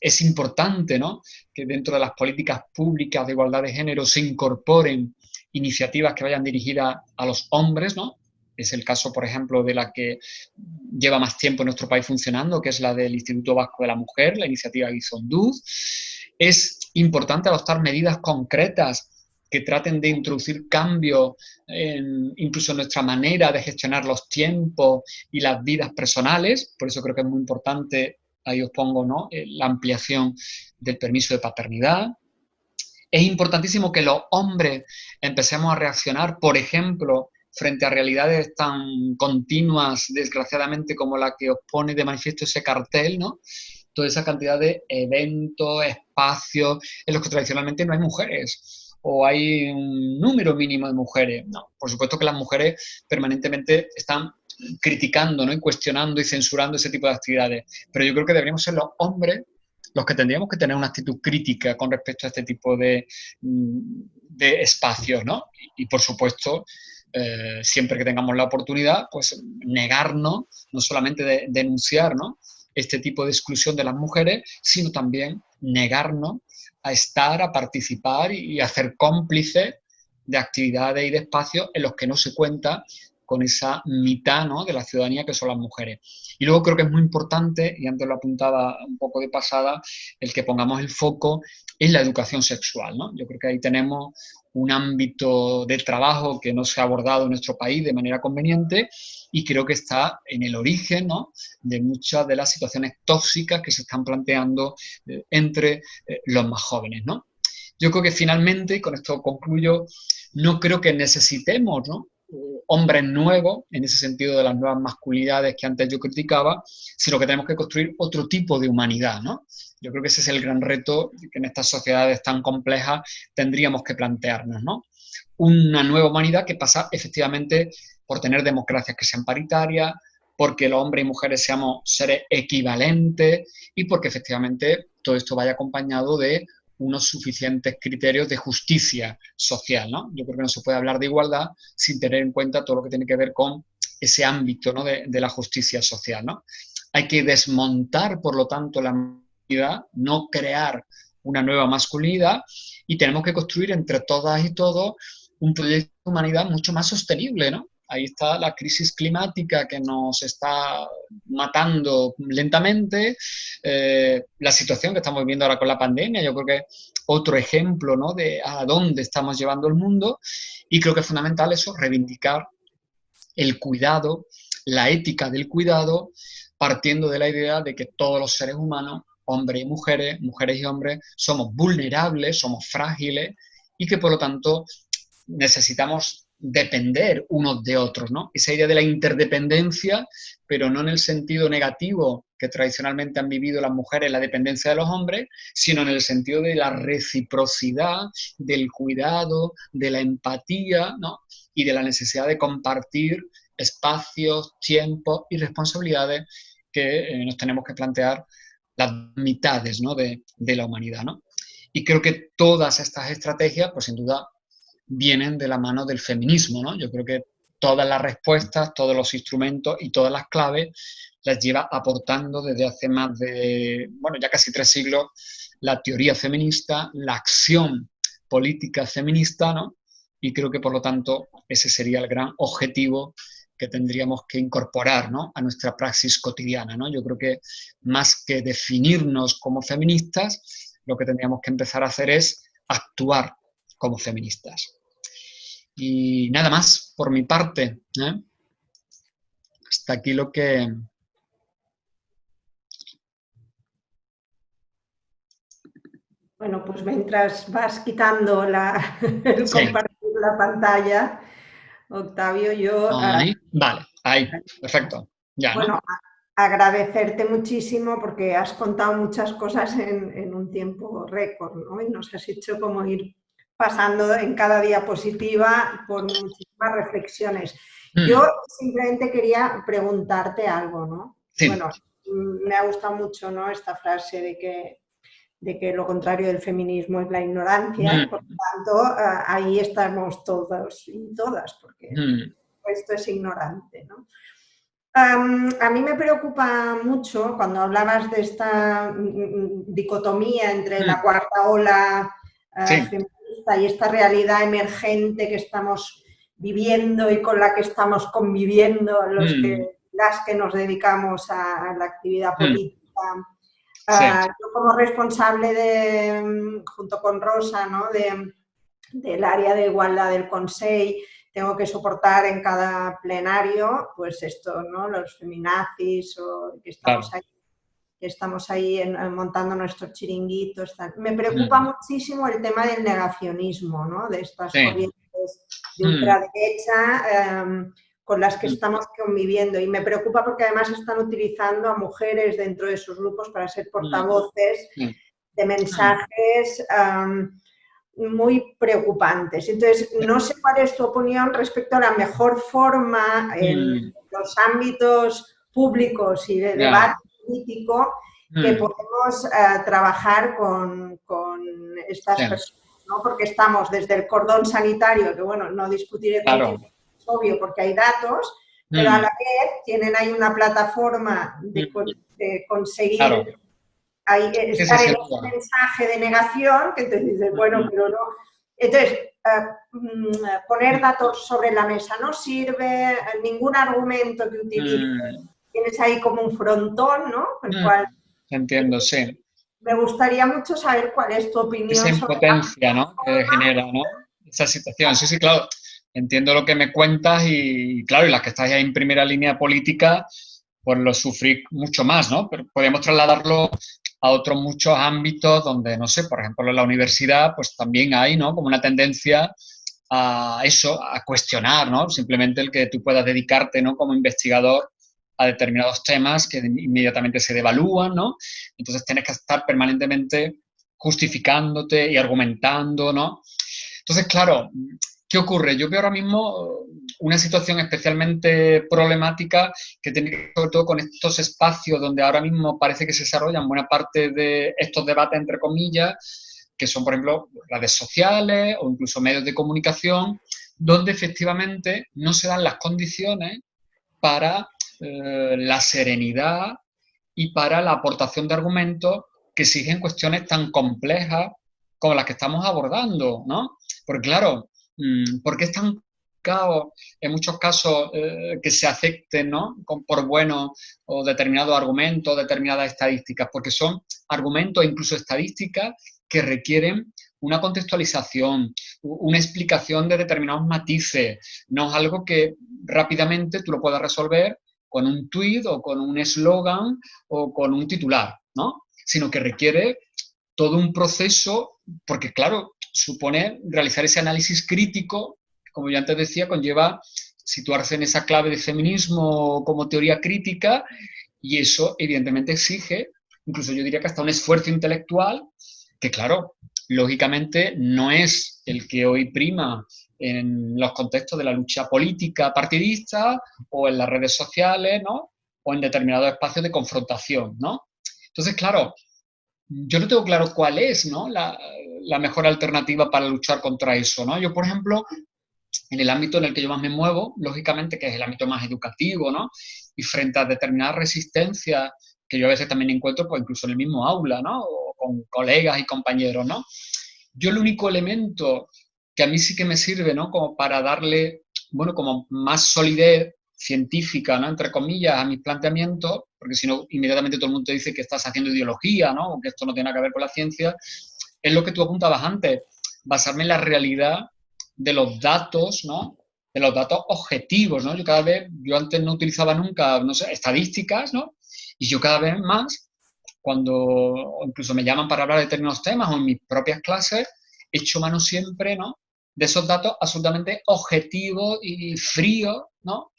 es importante, ¿no?, que dentro de las políticas públicas de igualdad de género se incorporen iniciativas que vayan dirigidas a los hombres, ¿no? Es el caso, por ejemplo, de la que lleva más tiempo en nuestro país funcionando, que es la del Instituto Vasco de la Mujer, la iniciativa Gizonduz. Es importante adoptar medidas concretas que traten de introducir cambios incluso en nuestra manera de gestionar los tiempos y las vidas personales. Por eso creo que es muy importante, ahí os pongo, ¿no?, la ampliación del permiso de paternidad. Es importantísimo que los hombres empecemos a reaccionar, por ejemplo, frente a realidades tan continuas, desgraciadamente, como la que os pone de manifiesto ese cartel, ¿no? Toda esa cantidad de eventos, espacios en los que tradicionalmente no hay mujeres o hay un número mínimo de mujeres. No, por supuesto que las mujeres permanentemente están criticando, ¿no?, y cuestionando y censurando ese tipo de actividades, pero yo creo que deberíamos ser los hombres los que tendríamos que tener una actitud crítica con respecto a este tipo de espacios, ¿no? Y por supuesto, siempre que tengamos la oportunidad, pues negarnos, no solamente de denunciar, ¿no?, este tipo de exclusión de las mujeres, sino también negarnos a estar, a participar y a ser cómplices de actividades y de espacios en los que no se cuenta con esa mitad, ¿no?, de la ciudadanía que son las mujeres. Y luego creo que es muy importante, y antes lo apuntaba un poco de pasada, el que pongamos el foco en la educación sexual, ¿no? Yo creo que ahí tenemos un ámbito de trabajo que no se ha abordado en nuestro país de manera conveniente y creo que está en el origen, ¿no?, de muchas de las situaciones tóxicas que se están planteando entre los más jóvenes, ¿no? Yo creo que finalmente, y con esto concluyo, no creo que necesitemos, ¿no?, hombres nuevos, en ese sentido de las nuevas masculinidades que antes yo criticaba, sino que tenemos que construir otro tipo de humanidad, ¿no? Yo creo que ese es el gran reto que en estas sociedades tan complejas tendríamos que plantearnos, ¿no? Una nueva humanidad que pasa efectivamente por tener democracias que sean paritarias, porque los hombres y mujeres seamos seres equivalentes y porque efectivamente todo esto vaya acompañado de unos suficientes criterios de justicia social, ¿no? Yo creo que no se puede hablar de igualdad sin tener en cuenta todo lo que tiene que ver con ese ámbito, ¿no?, de la justicia social, ¿no? Hay que desmontar, por lo tanto, la masculinidad, no crear una nueva masculinidad, y tenemos que construir entre todas y todos un proyecto de humanidad mucho más sostenible, ¿no? ahí está la crisis climática que nos está matando lentamente, la situación que estamos viviendo ahora con la pandemia, yo creo que es otro ejemplo, ¿no?, de a dónde estamos llevando el mundo, y creo que es fundamental eso, reivindicar el cuidado, la ética del cuidado, partiendo de la idea de que todos los seres humanos, hombres y mujeres, mujeres y hombres, somos vulnerables, somos frágiles y que por lo tanto necesitamos depender unos de otros, ¿no? Esa idea de la interdependencia, pero no en el sentido negativo que tradicionalmente han vivido las mujeres, la dependencia de los hombres, sino en el sentido de la reciprocidad, del cuidado, de la empatía, ¿no?, y de la necesidad de compartir espacios, tiempos y responsabilidades que nos tenemos que plantear las mitades, ¿no?, de la humanidad, ¿no? Y creo que todas estas estrategias, pues sin duda, vienen de la mano del feminismo, ¿no? Yo creo que todas las respuestas, todos los instrumentos y todas las claves las lleva aportando desde hace más de, bueno, ya casi 3 siglos, la teoría feminista, la acción política feminista, ¿no? Y creo que, por lo tanto, ese sería el gran objetivo que tendríamos que incorporar, ¿no?, a nuestra praxis cotidiana, ¿no? Yo creo que más que definirnos como feministas, lo que tendríamos que empezar a hacer es actuar como feministas. Y nada más por mi parte, ¿eh? Hasta aquí lo que... Bueno, pues mientras vas quitando el Sí. compartir la pantalla, Octavio, yo... Ahí, vale, ahí, perfecto. Ya, bueno, ¿no? agradecerte muchísimo porque has contado muchas cosas en un tiempo récord, ¿no? Y nos has hecho como ir pasando en cada diapositiva por muchísimas reflexiones. Yo simplemente quería preguntarte algo, ¿no? Sí. Bueno, me ha gustado mucho, ¿no?, esta frase de que lo contrario del feminismo es la ignorancia, y por lo tanto ahí estamos todos y todas, porque esto es ignorante, ¿no? A mí me preocupa mucho cuando hablabas de esta dicotomía entre la cuarta ola feminista y esta realidad emergente que estamos viviendo y con la que estamos conviviendo las que nos dedicamos a la actividad política. Yo como responsable junto con Rosa, ¿no?, del área de igualdad del Consell, tengo que soportar en cada plenario, pues esto, ¿no?, los feminazis, o que estamos ahí montando nuestros chiringuitos. Me preocupa muchísimo el tema del negacionismo, ¿no?, de estas corrientes de ultraderecha con las que estamos conviviendo. Y me preocupa porque además están utilizando a mujeres dentro de sus grupos para ser portavoces de mensajes muy preocupantes. Entonces, no sé cuál es tu opinión respecto a la mejor forma en los ámbitos públicos y de debate político que podemos trabajar con estas personas, ¿no? Porque estamos desde el cordón sanitario, que bueno, no discutiré contigo, es obvio porque hay datos, pero a la vez tienen ahí una plataforma de conseguir estar en ese mensaje de negación, que entonces dices, bueno, pero no. Entonces, poner datos sobre la mesa no sirve, ningún argumento que utilices, tienes ahí como un frontón, ¿no? El cual, entiendo, sí. Me gustaría mucho saber cuál es tu opinión esa impotencia, ¿no?, que genera, ¿no?, esa situación. Sí, claro, entiendo lo que me cuentas y claro, y las que estáis ahí en primera línea política, pues lo sufrís mucho más, ¿no? Pero podemos trasladarlo a otros muchos ámbitos donde, no sé, por ejemplo, en la universidad, pues también hay, ¿no?, como una tendencia a eso, a cuestionar, ¿no?, simplemente el que tú puedas dedicarte, ¿no?, como investigador a determinados temas que inmediatamente se devalúan, ¿no? Entonces tienes que estar permanentemente justificándote y argumentando, ¿no? Entonces, claro, ¿qué ocurre? Yo veo ahora mismo una situación especialmente problemática que tiene que ver sobre todo con estos espacios donde ahora mismo parece que se desarrollan buena parte de estos debates, entre comillas, que son, por ejemplo, redes sociales o incluso medios de comunicación, donde efectivamente no se dan las condiciones para la serenidad y para la aportación de argumentos que exigen cuestiones tan complejas como las que estamos abordando, ¿no? Porque claro, ¿por qué es tan complicado en muchos casos que se acepten, ¿no? Por buenos o determinados argumentos, determinadas estadísticas, porque son argumentos, incluso estadísticas, que requieren una contextualización, una explicación de determinados matices. No es algo que rápidamente tú lo puedas resolver con un tuit o con un eslogan o con un titular, ¿no? Sino que requiere todo un proceso, porque claro, supone realizar ese análisis crítico, como yo antes decía, conlleva situarse en esa clave de feminismo como teoría crítica, y eso evidentemente exige, incluso yo diría que hasta un esfuerzo intelectual, que claro, lógicamente no es el que hoy prima en los contextos de la lucha política partidista o en las redes sociales, ¿no? O en determinados espacios de confrontación, ¿no? Entonces, claro, yo no tengo claro cuál es, ¿no? la mejor alternativa para luchar contra eso, ¿no? Yo, por ejemplo, en el ámbito en el que yo más me muevo, lógicamente, que es el ámbito más educativo, ¿no? Y frente a determinadas resistencias que yo a veces también encuentro, pues incluso en el mismo aula, ¿no? O con colegas y compañeros, ¿no? Yo el único elemento que a mí sí que me sirve, ¿no? Como para darle, bueno, como más solidez científica, ¿no? Entre comillas, a mis planteamientos, porque si no, inmediatamente todo el mundo te dice que estás haciendo ideología, ¿no? O que esto no tiene nada que ver con la ciencia, es lo que tú apuntabas antes, basarme en la realidad de los datos, ¿no? De los datos objetivos, ¿no? Yo antes no utilizaba nunca, no sé, estadísticas, ¿no? Y yo cada vez más, cuando incluso me llaman para hablar de determinados temas o en mis propias clases, echo mano siempre, ¿no? De esos datos absolutamente objetivos y fríos, ¿no?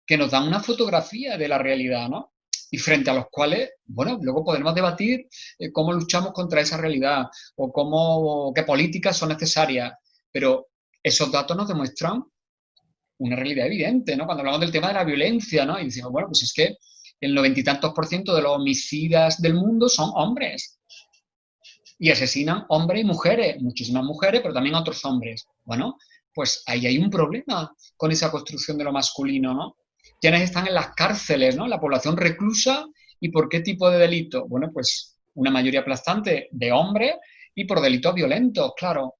Que nos dan una fotografía de la realidad, ¿no? Y frente a los cuales, bueno, luego podremos debatir cómo luchamos contra esa realidad o qué políticas son necesarias, pero esos datos nos demuestran una realidad evidente, ¿no? Cuando hablamos del tema de la violencia, ¿no? Y decimos, bueno, pues es que el 90 y tantos % de los homicidas del mundo son hombres y asesinan hombres y mujeres, muchísimas mujeres, pero también otros hombres. Bueno, pues ahí hay un problema con esa construcción de lo masculino, ¿no? ¿Quiénes están en las cárceles, ¿no? La población reclusa, ¿y por qué tipo de delito? Bueno, pues una mayoría aplastante de hombres y por delitos violentos, claro.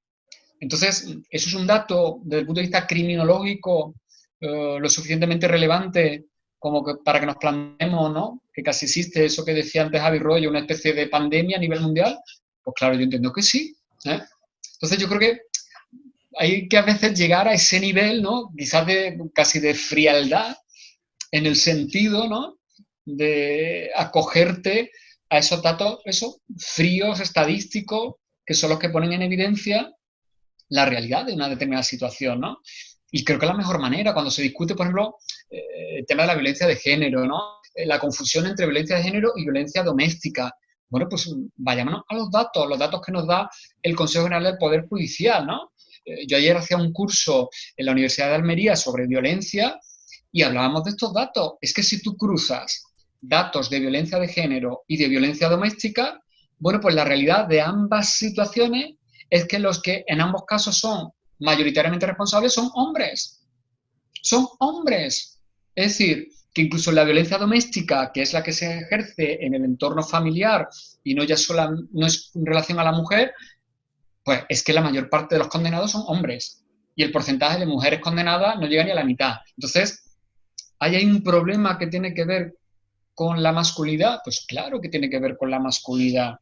Entonces, eso es un dato desde el punto de vista criminológico lo suficientemente relevante como que para que nos planteemos, ¿no? Que casi existe eso que decía antes Javi Rollo, una especie de pandemia a nivel mundial. Pues claro, yo entiendo que sí, ¿eh? Entonces yo creo que hay que a veces llegar a ese nivel, ¿no? Quizás de casi de frialdad, en el sentido, ¿no? De acogerte a esos datos, esos fríos, estadísticos, que son los que ponen en evidencia la realidad de una determinada situación, ¿no? Y creo que es la mejor manera, cuando se discute, por ejemplo, el tema de la violencia de género, ¿no? La confusión entre violencia de género y violencia doméstica. Bueno, pues vayámonos a los datos que nos da el Consejo General del Poder Judicial, ¿no? Yo ayer hacía un curso en la Universidad de Almería sobre violencia y hablábamos de estos datos. Es que si tú cruzas datos de violencia de género y de violencia doméstica, bueno, pues la realidad de ambas situaciones es que los que en ambos casos son mayoritariamente responsables son hombres. Son hombres. Es decir, que incluso la violencia doméstica, que es la que se ejerce en el entorno familiar y no ya no es en relación a la mujer, pues es que la mayor parte de los condenados son hombres. Y el porcentaje de mujeres condenadas no llega ni a la mitad. Entonces, ¿ahí hay un problema que tiene que ver con la masculinidad? Pues claro que tiene que ver con la masculinidad.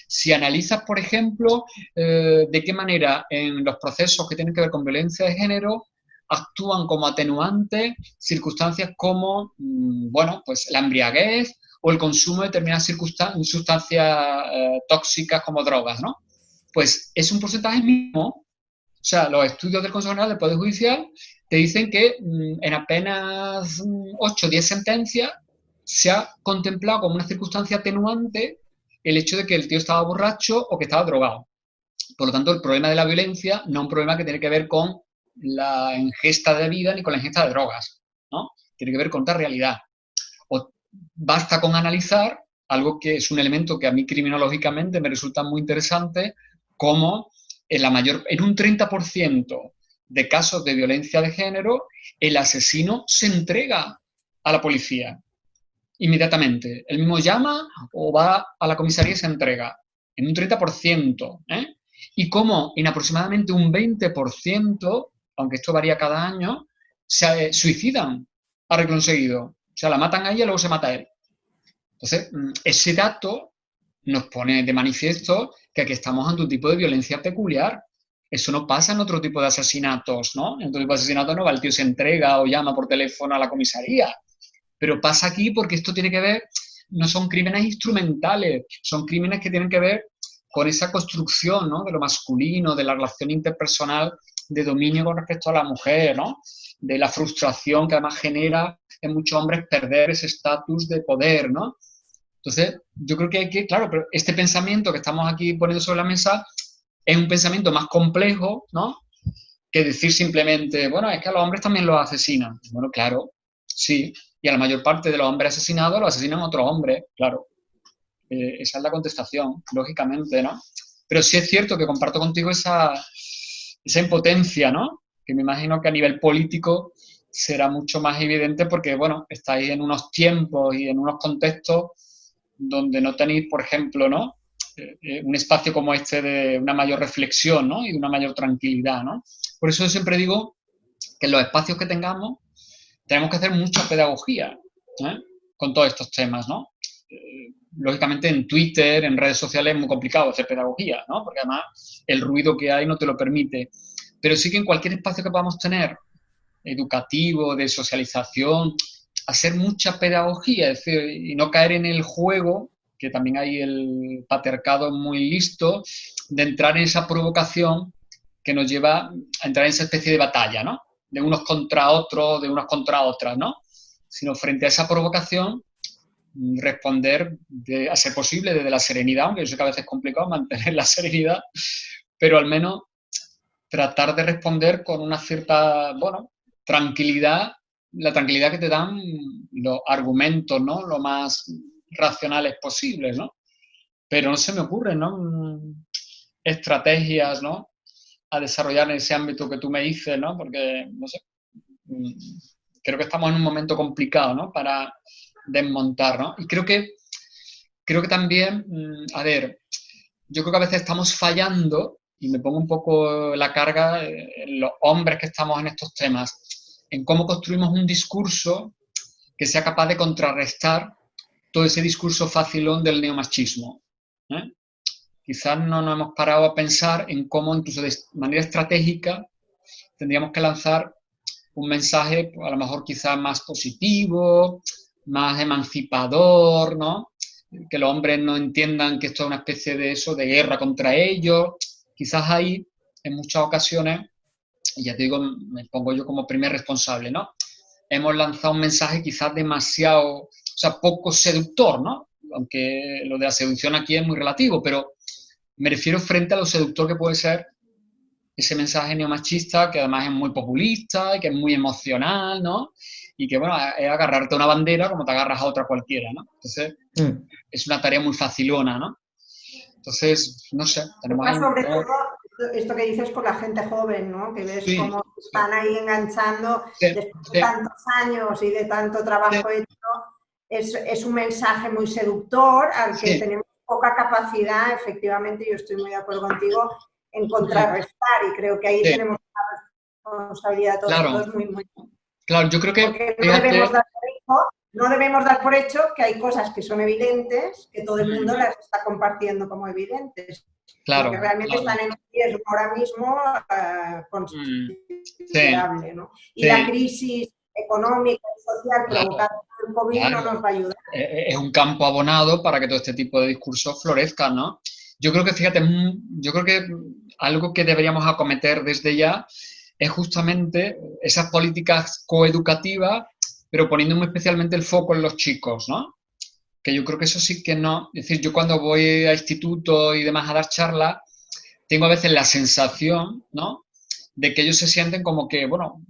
Si analizas, por ejemplo, de qué manera en los procesos que tienen que ver con violencia de género actúan como atenuantes circunstancias como, bueno, pues la embriaguez o el consumo de determinadas sustancias tóxicas como drogas, ¿no? Pues es un porcentaje mínimo. O sea, los estudios del Consejo General del Poder Judicial te dicen que en apenas 8 o 10 sentencias se ha contemplado como una circunstancia atenuante el hecho de que el tío estaba borracho o que estaba drogado. Por lo tanto, el problema de la violencia no es un problema que tiene que ver con la ingesta de bebida ni con la ingesta de drogas, ¿no? Tiene que ver con otra realidad. O basta con analizar algo que es un elemento que a mí criminológicamente me resulta muy interesante, como en un 30% de casos de violencia de género, el asesino se entrega a la policía inmediatamente. Él mismo llama o va a la comisaría y se entrega. En un 30%. Y como en aproximadamente un 20%, aunque esto varía cada año, se suicidan a renglón seguido. O sea, la matan a ella y luego se mata a él. Entonces, ese dato nos pone de manifiesto que aquí estamos ante un tipo de violencia peculiar. Eso no pasa en otro tipo de asesinatos, ¿no? En otro tipo de asesinatos no va, el tío se entrega o llama por teléfono a la comisaría. Pero pasa aquí porque esto tiene que ver, no son crímenes instrumentales, son crímenes que tienen que ver con esa construcción, ¿no? De lo masculino, de la relación interpersonal de dominio con respecto a la mujer, ¿no? De la frustración que además genera en muchos hombres perder ese estatus de poder, ¿no? Entonces, yo creo que hay que, claro, pero este pensamiento que estamos aquí poniendo sobre la mesa es un pensamiento más complejo, ¿no? Que decir simplemente, bueno, es que a los hombres también los asesinan. Bueno, claro, sí. Y a la mayor parte de los hombres asesinados los asesinan otros hombres, claro. Esa es la contestación, lógicamente, ¿no? Pero sí es cierto que comparto contigo esa impotencia, ¿no? Que me imagino que a nivel político será mucho más evidente porque, bueno, estáis en unos tiempos y en unos contextos donde no tenéis, por ejemplo, ¿no? Un espacio como este de una mayor reflexión, ¿no? Y de una mayor tranquilidad, ¿no? Por eso yo siempre digo que en los espacios que tengamos tenemos que hacer mucha pedagogía, ¿eh? Con todos estos temas, ¿no? Lógicamente en Twitter, en redes sociales es muy complicado hacer pedagogía, ¿no? Porque además el ruido que hay no te lo permite. Pero sí que en cualquier espacio que podamos tener, educativo, de socialización, hacer mucha pedagogía, es decir, y no caer en el juego, que también hay el patriarcado muy listo, de entrar en esa provocación que nos lleva a entrar en esa especie de batalla, ¿no? De unos contra otros, de unas contra otras, ¿no? Sino frente a esa provocación, responder, a ser posible, desde la serenidad, aunque yo sé que a veces es complicado mantener la serenidad, pero al menos tratar de responder con una cierta, bueno, tranquilidad, la tranquilidad que te dan los argumentos, ¿no? Lo más racionales posibles, ¿no? Pero no se me ocurren, ¿no? Estrategias, ¿no? A desarrollar en ese ámbito que tú me dices, ¿no? Porque, no sé, creo que estamos en un momento complicado, ¿no? Para desmontar, ¿no? Y creo que también, a ver, yo creo que a veces estamos fallando, y me pongo un poco la carga en los hombres que estamos en estos temas, en cómo construimos un discurso que sea capaz de contrarrestar todo ese discurso facilón del neomachismo, ¿eh? Quizás no nos hemos parado a pensar en cómo, incluso de manera estratégica, tendríamos que lanzar un mensaje, pues, a lo mejor quizás más positivo, más emancipador, ¿no? Que los hombres no entiendan que esto es una especie de eso, de guerra contra ellos. Quizás ahí, en muchas ocasiones, y ya te digo, me pongo yo como primer responsable, ¿no? Hemos lanzado un mensaje quizás demasiado, o sea, poco seductor, ¿no? Aunque lo de la seducción aquí es muy relativo, pero me refiero frente a lo seductor que puede ser ese mensaje neomachista, que además es muy populista y que es muy emocional, ¿no? Y que, bueno, es agarrarte a una bandera como te agarras a otra cualquiera, ¿no? Entonces, es una tarea muy facilona, ¿no? Entonces, no sé, tenemos ahí sobre todo esto que dices con la gente joven, ¿no? Que ves sí, cómo están ahí enganchando sí, después de sí, tantos años y de tanto sí, trabajo hecho. Es un mensaje muy seductor al que sí, tenemos poca capacidad, efectivamente, yo estoy muy de acuerdo contigo, en contrarrestar, y creo que ahí sí, tenemos una responsabilidad claro, todos muy, muy. claro, yo creo que, Porque fíjate, no debemos dar por hecho que hay cosas que son evidentes, que todo el mundo las está compartiendo como evidentes, sino que claro, realmente claro, están en riesgo ahora mismo sí, considerable, ¿no? Y la sí, crisis económica y social claro, provocada por el COVID no claro. nos va a ayudar. Es un campo abonado para que todo este tipo de discursos florezcan, ¿no? Yo creo que, fíjate, yo creo que algo que deberíamos acometer desde ya es justamente esas políticas coeducativas, pero poniendo muy especialmente el foco en los chicos, ¿no? Que yo creo que eso sí que no. Es decir, yo cuando voy a instituto y demás a dar charlas, tengo a veces la sensación, ¿no? De que ellos se sienten como que, bueno,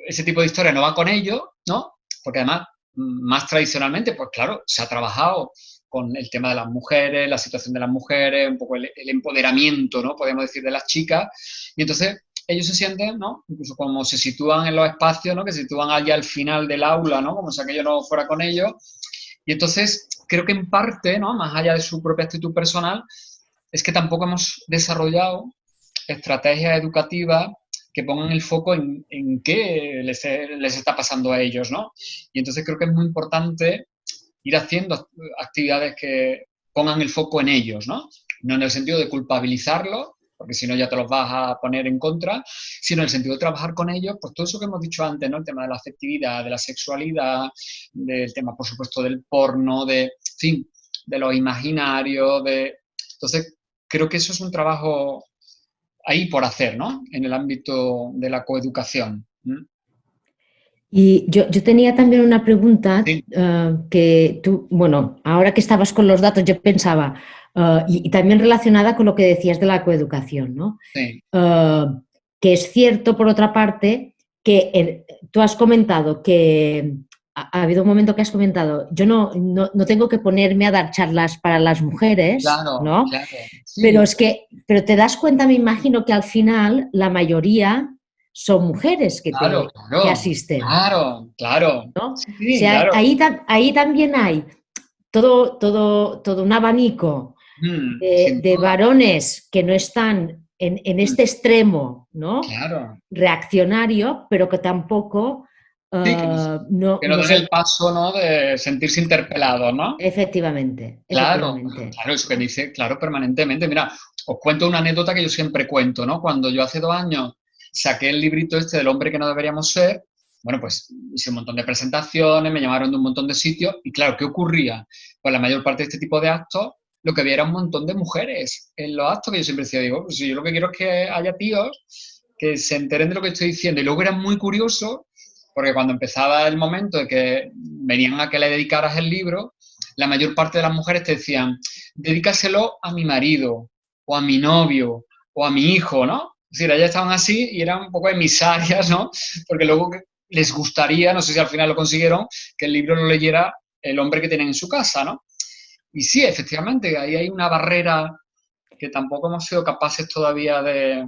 ese tipo de historia no va con ellos, ¿no? Porque además, más tradicionalmente, pues claro, se ha trabajado con el tema de las mujeres, la situación de las mujeres, un poco el empoderamiento, ¿no? Podemos decir, de las chicas. Y entonces ellos se sienten, ¿no? Incluso como se sitúan en los espacios, ¿no? Que se sitúan allá al final del aula, ¿no? Como si aquello no fuera con ellos. Y entonces creo que en parte, ¿no? Más allá de su propia actitud personal, es que tampoco hemos desarrollado estrategias educativas que pongan el foco en qué les está pasando a ellos, ¿no? Y entonces creo que es muy importante ir haciendo actividades que pongan el foco en ellos, ¿no? No en el sentido de culpabilizarlos, porque si no ya te los vas a poner en contra, sino en el sentido de trabajar con ellos, pues todo eso que hemos dicho antes, ¿no? El tema de la afectividad, de la sexualidad, del tema, por supuesto, del porno, en fin, de los imaginarios, Entonces, creo que eso es un trabajo ahí por hacer, ¿no? En el ámbito de la coeducación. Y yo tenía también una pregunta Sí. que tú, bueno, ahora que estabas con los datos, yo pensaba, y también relacionada con lo que decías de la coeducación, ¿no? Sí. Que es cierto, por otra parte, que tú has comentado que ha habido un momento que has comentado, yo no tengo que ponerme a dar charlas para las mujeres, Claro, ¿no? claro. Sí. Pero te das cuenta, me imagino que al final la mayoría son mujeres que que asisten. Claro. ¿No? Sí, O sea, claro. ahí también hay todo un abanico Sin de duda. varones que no están en este extremo, ¿no? Claro. Reaccionario, pero que tampoco Sí, no que no den sé. el paso, ¿no? De sentirse interpelados, ¿no? Efectivamente, Claro, efectivamente. claro, eso que dice, claro, permanentemente. Mira, os cuento una anécdota que yo siempre cuento, ¿no? Cuando yo hace 2 años saqué el librito este del hombre que no deberíamos ser, bueno, pues hice un montón de presentaciones, me llamaron de un montón de sitios y claro, ¿qué ocurría? Pues la mayor parte de este tipo de actos, lo que había era un montón de mujeres en los actos que yo siempre decía, digo, pues si yo lo que quiero es que haya tíos que se enteren de lo que estoy diciendo. Y luego era muy curioso, porque cuando empezaba el momento de que venían a que le dedicaras el libro, la mayor parte de las mujeres te decían, dedícaselo a mi marido, o a mi novio, o a mi hijo, ¿no? Es decir, ellas estaban así y eran un poco emisarias, ¿no? Porque luego les gustaría, no sé si al final lo consiguieron, que el libro lo leyera el hombre que tienen en su casa, ¿no? Y sí, efectivamente, ahí hay una barrera que tampoco hemos sido capaces todavía de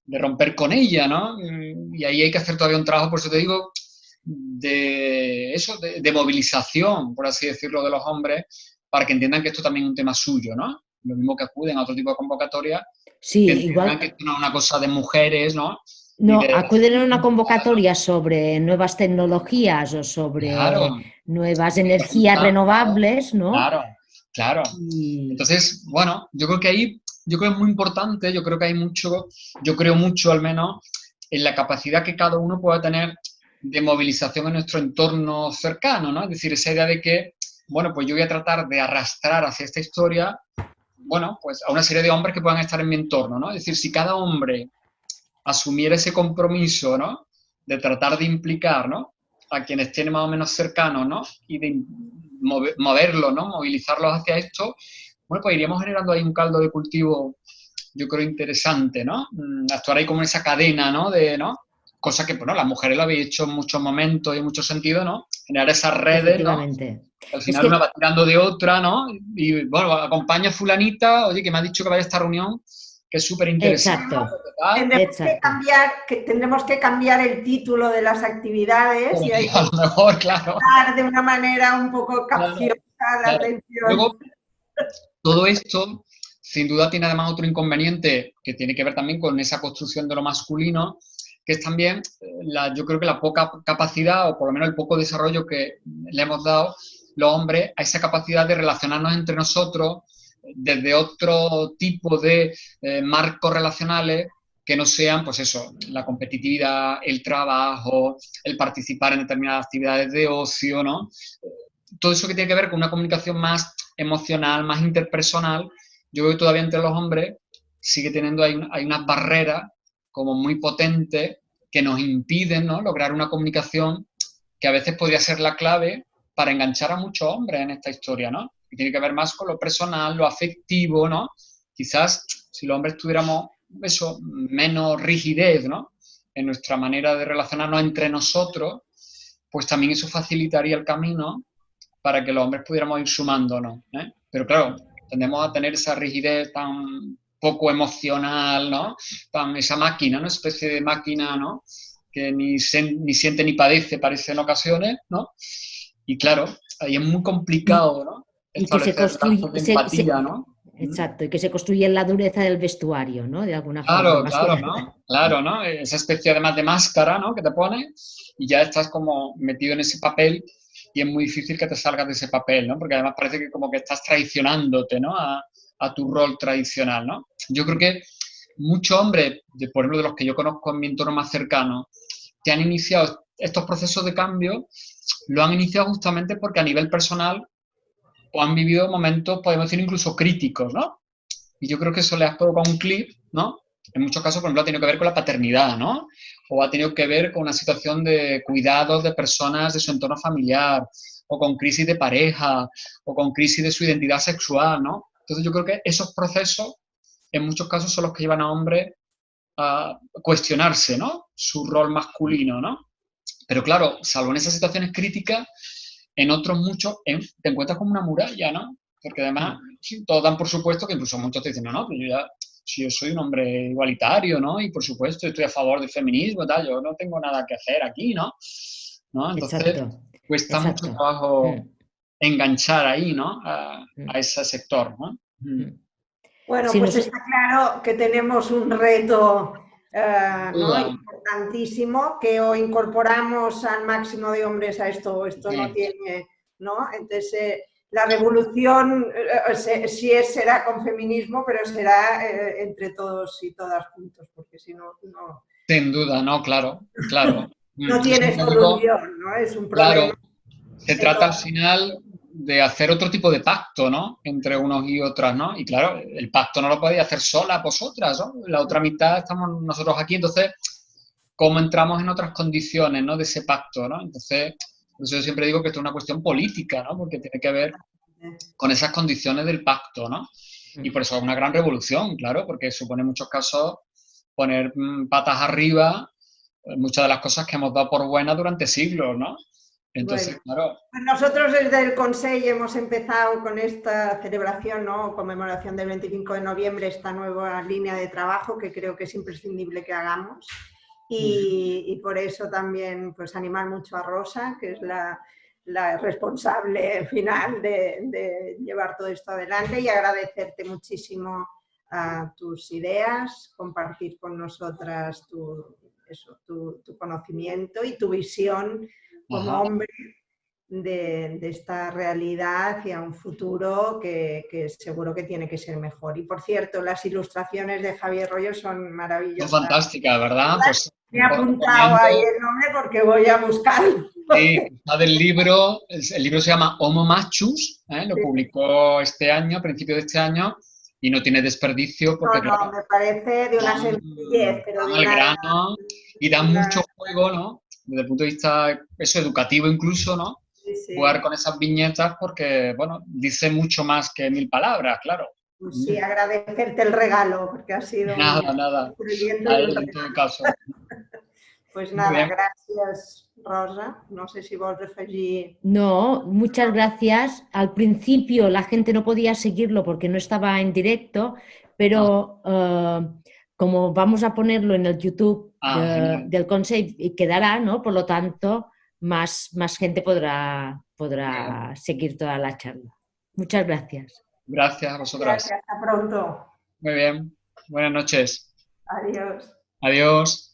romper con ella, ¿no? Y ahí hay que hacer todavía un trabajo, por eso te digo, de movilización, por así decirlo, de los hombres, para que entiendan que esto también es un tema suyo, ¿no? Lo mismo que acuden a otro tipo de convocatorias, Sí, que entiendan que igual. esto no es una cosa de mujeres, ¿no? Ni No, de... acuden a una convocatoria sobre nuevas tecnologías o Claro, sobre nuevas energías renovables, ¿no? claro, claro. Y Entonces, bueno, yo creo que ahí, yo creo que es muy importante, yo creo que hay mucho, yo creo mucho al menos, en la capacidad que cada uno pueda tener de movilización en nuestro entorno cercano, ¿no? Es decir, esa idea de que, bueno, pues yo voy a tratar de arrastrar hacia esta historia, bueno, pues a una serie de hombres que puedan estar en mi entorno, ¿no? Es decir, si cada hombre asumiera ese compromiso, ¿no? De tratar de implicar, ¿no? A quienes tiene más o menos cercanos, ¿no? Y de moverlos, ¿no? Movilizarlos hacia esto, bueno, pues iríamos generando ahí un caldo de cultivo, yo creo, interesante, ¿no? Actuar ahí como en esa cadena, ¿no? ¿no? Cosa que, bueno, las mujeres lo habéis hecho en muchos momentos y en muchos sentidos, ¿no? Generar esas redes, ¿no? efectivamente. Al Es final una que, va tirando de otra, ¿no? Y, bueno, acompaña a fulanita, oye, que me ha dicho que vaya a esta reunión, que es súper interesante. exacto, Tendremos exacto. tendremos que cambiar el título de las actividades y hay que A lo mejor, claro, dar de una manera un poco claro, capciosa la claro. atención. Luego, todo esto, sin duda, tiene además otro inconveniente que tiene que ver también con esa construcción de lo masculino, que es también, yo creo que la poca capacidad, o por lo menos el poco desarrollo que le hemos dado los hombres a esa capacidad de relacionarnos entre nosotros desde otro tipo de marcos relacionales que no sean, pues eso, la competitividad, el trabajo, el participar en determinadas actividades de ocio, ¿no? Todo eso que tiene que ver con una comunicación más emocional, más interpersonal, yo creo que todavía entre los hombres sigue teniendo, hay unas barreras como muy potentes que nos impiden, ¿no? Lograr una comunicación que a veces podría ser la clave para enganchar a muchos hombres en esta historia, ¿no? Que tiene que ver más con lo personal, lo afectivo, ¿no? Quizás si los hombres tuviéramos eso, menos rigidez, ¿no? En nuestra manera de relacionarnos entre nosotros, pues también eso facilitaría el camino para que los hombres pudiéramos ir sumándonos, ¿eh? Pero claro, tendemos a tener esa rigidez tan poco emocional, ¿no? Esa máquina, ¿no? Especie de máquina, ¿no? Que ni siente ni padece, parece en ocasiones, ¿no? Y claro, ahí es muy Y, complicado, ¿no? y que se Establecer construye, lazos de empatía, ¿no? Exacto, y que se construye en la dureza del vestuario, ¿no? De alguna forma. Claro, Más claro, que... ¿no? Claro, ¿no? Esa especie además de máscara, ¿no? Que te pones y ya estás como metido en ese papel y es muy difícil que te salgas de ese papel, ¿no? Porque además parece que como que estás traicionándote, ¿no? A tu rol tradicional, ¿no? Yo creo que muchos hombres, por ejemplo, de los que yo conozco en mi entorno más cercano, que han iniciado estos procesos de cambio, lo han iniciado justamente porque a nivel personal o han vivido momentos, podemos decir, incluso críticos, ¿no? Y yo creo que eso le ha provocado un clip, ¿no? En muchos casos, por ejemplo, ha tenido que ver con la paternidad, ¿no? O ha tenido que ver con una situación de cuidados de personas de su entorno familiar, o con crisis de pareja, o con crisis de su identidad sexual, ¿no? Entonces yo creo que esos procesos, en muchos casos, son los que llevan a hombres a cuestionarse, ¿no? Su rol masculino, ¿no? Pero claro, salvo en esas situaciones críticas, en otros muchos te encuentras como una muralla, ¿no? Porque además todos dan por supuesto que incluso muchos te dicen, no, pero si yo soy un hombre igualitario, ¿no? Y por supuesto estoy a favor del feminismo, tal, yo no tengo nada que hacer aquí, ¿no? Entonces Exacto, cuesta mucho exacto. trabajo enganchar ahí, ¿no? Mm. A ese sector, ¿no? Mm. Bueno, Sí, pues está claro que tenemos un reto ¿no? Duda. importantísimo, que o incorporamos al máximo de hombres a esto o esto no Sí. tiene, ¿no? Entonces, la revolución será con feminismo, pero será entre todos y todas juntos, porque si no, no, Sin duda, no, claro, claro. no Yo tiene siempre digo, solución, ¿no? Es un claro, problema se de trata al todos. final de hacer otro tipo de pacto, ¿no? Entre unos y otras, ¿no? Y claro, el pacto no lo podéis hacer sola vosotras, ¿no? La otra mitad estamos nosotros aquí, entonces, ¿cómo entramos en otras condiciones, ¿no? De ese pacto, ¿no? Entonces, por eso yo siempre digo que esto es una cuestión política, ¿no? Porque tiene que ver con esas condiciones del pacto, ¿no? Y por eso es una gran revolución, claro, porque supone en muchos casos poner patas arriba muchas de las cosas que hemos dado por buenas durante siglos, ¿no? Bueno, Entonces, claro. pues nosotros desde el Consejo hemos empezado con esta celebración, ¿no? Conmemoración del 25 de noviembre, esta nueva línea de trabajo que creo que es imprescindible que hagamos. Y por eso también pues animar mucho a Rosa, que es la responsable final de llevar todo esto adelante, y agradecerte muchísimo tus ideas, compartir con nosotras tu conocimiento y tu visión como hombre de esta realidad hacia un futuro que seguro que tiene que ser mejor. Y por cierto, las ilustraciones de Javier Rollo son Son maravillosas. fantásticas, ¿verdad? Pues Me he apuntado poniendo, ahí el nombre porque voy a buscarlo. sí, está del libro, el libro se llama Homo Machus, lo publicó este año, a principios de este año, y no tiene desperdicio porque, No, claro, me parece de una sencillez, pero van de al una... grano y dan mucho juego, ¿no? Desde el punto de vista eso, educativo incluso, ¿no? Sí, Jugar sí. con esas viñetas porque, bueno, dice mucho más que 1000 palabras, claro. Pues sí, agradecerte el regalo, porque ha sido un Nada, nada. descubrimiento y A un él en todo regalo. caso. Pues Muy nada, bien. gràcies, Rosa. No sé si vols afegir... No, muchas gracias. Al principio la gente no podía seguirlo porque no estaba en directo, pero como vamos a ponerlo en el YouTube Genial. del Consejo y quedará, ¿no? Por lo tanto, más gente podrá seguir toda la charla. Muchas gracias. Gracias a vosotras. Gracias, hasta pronto. Muy bien. Buenas noches. Adiós. Adiós.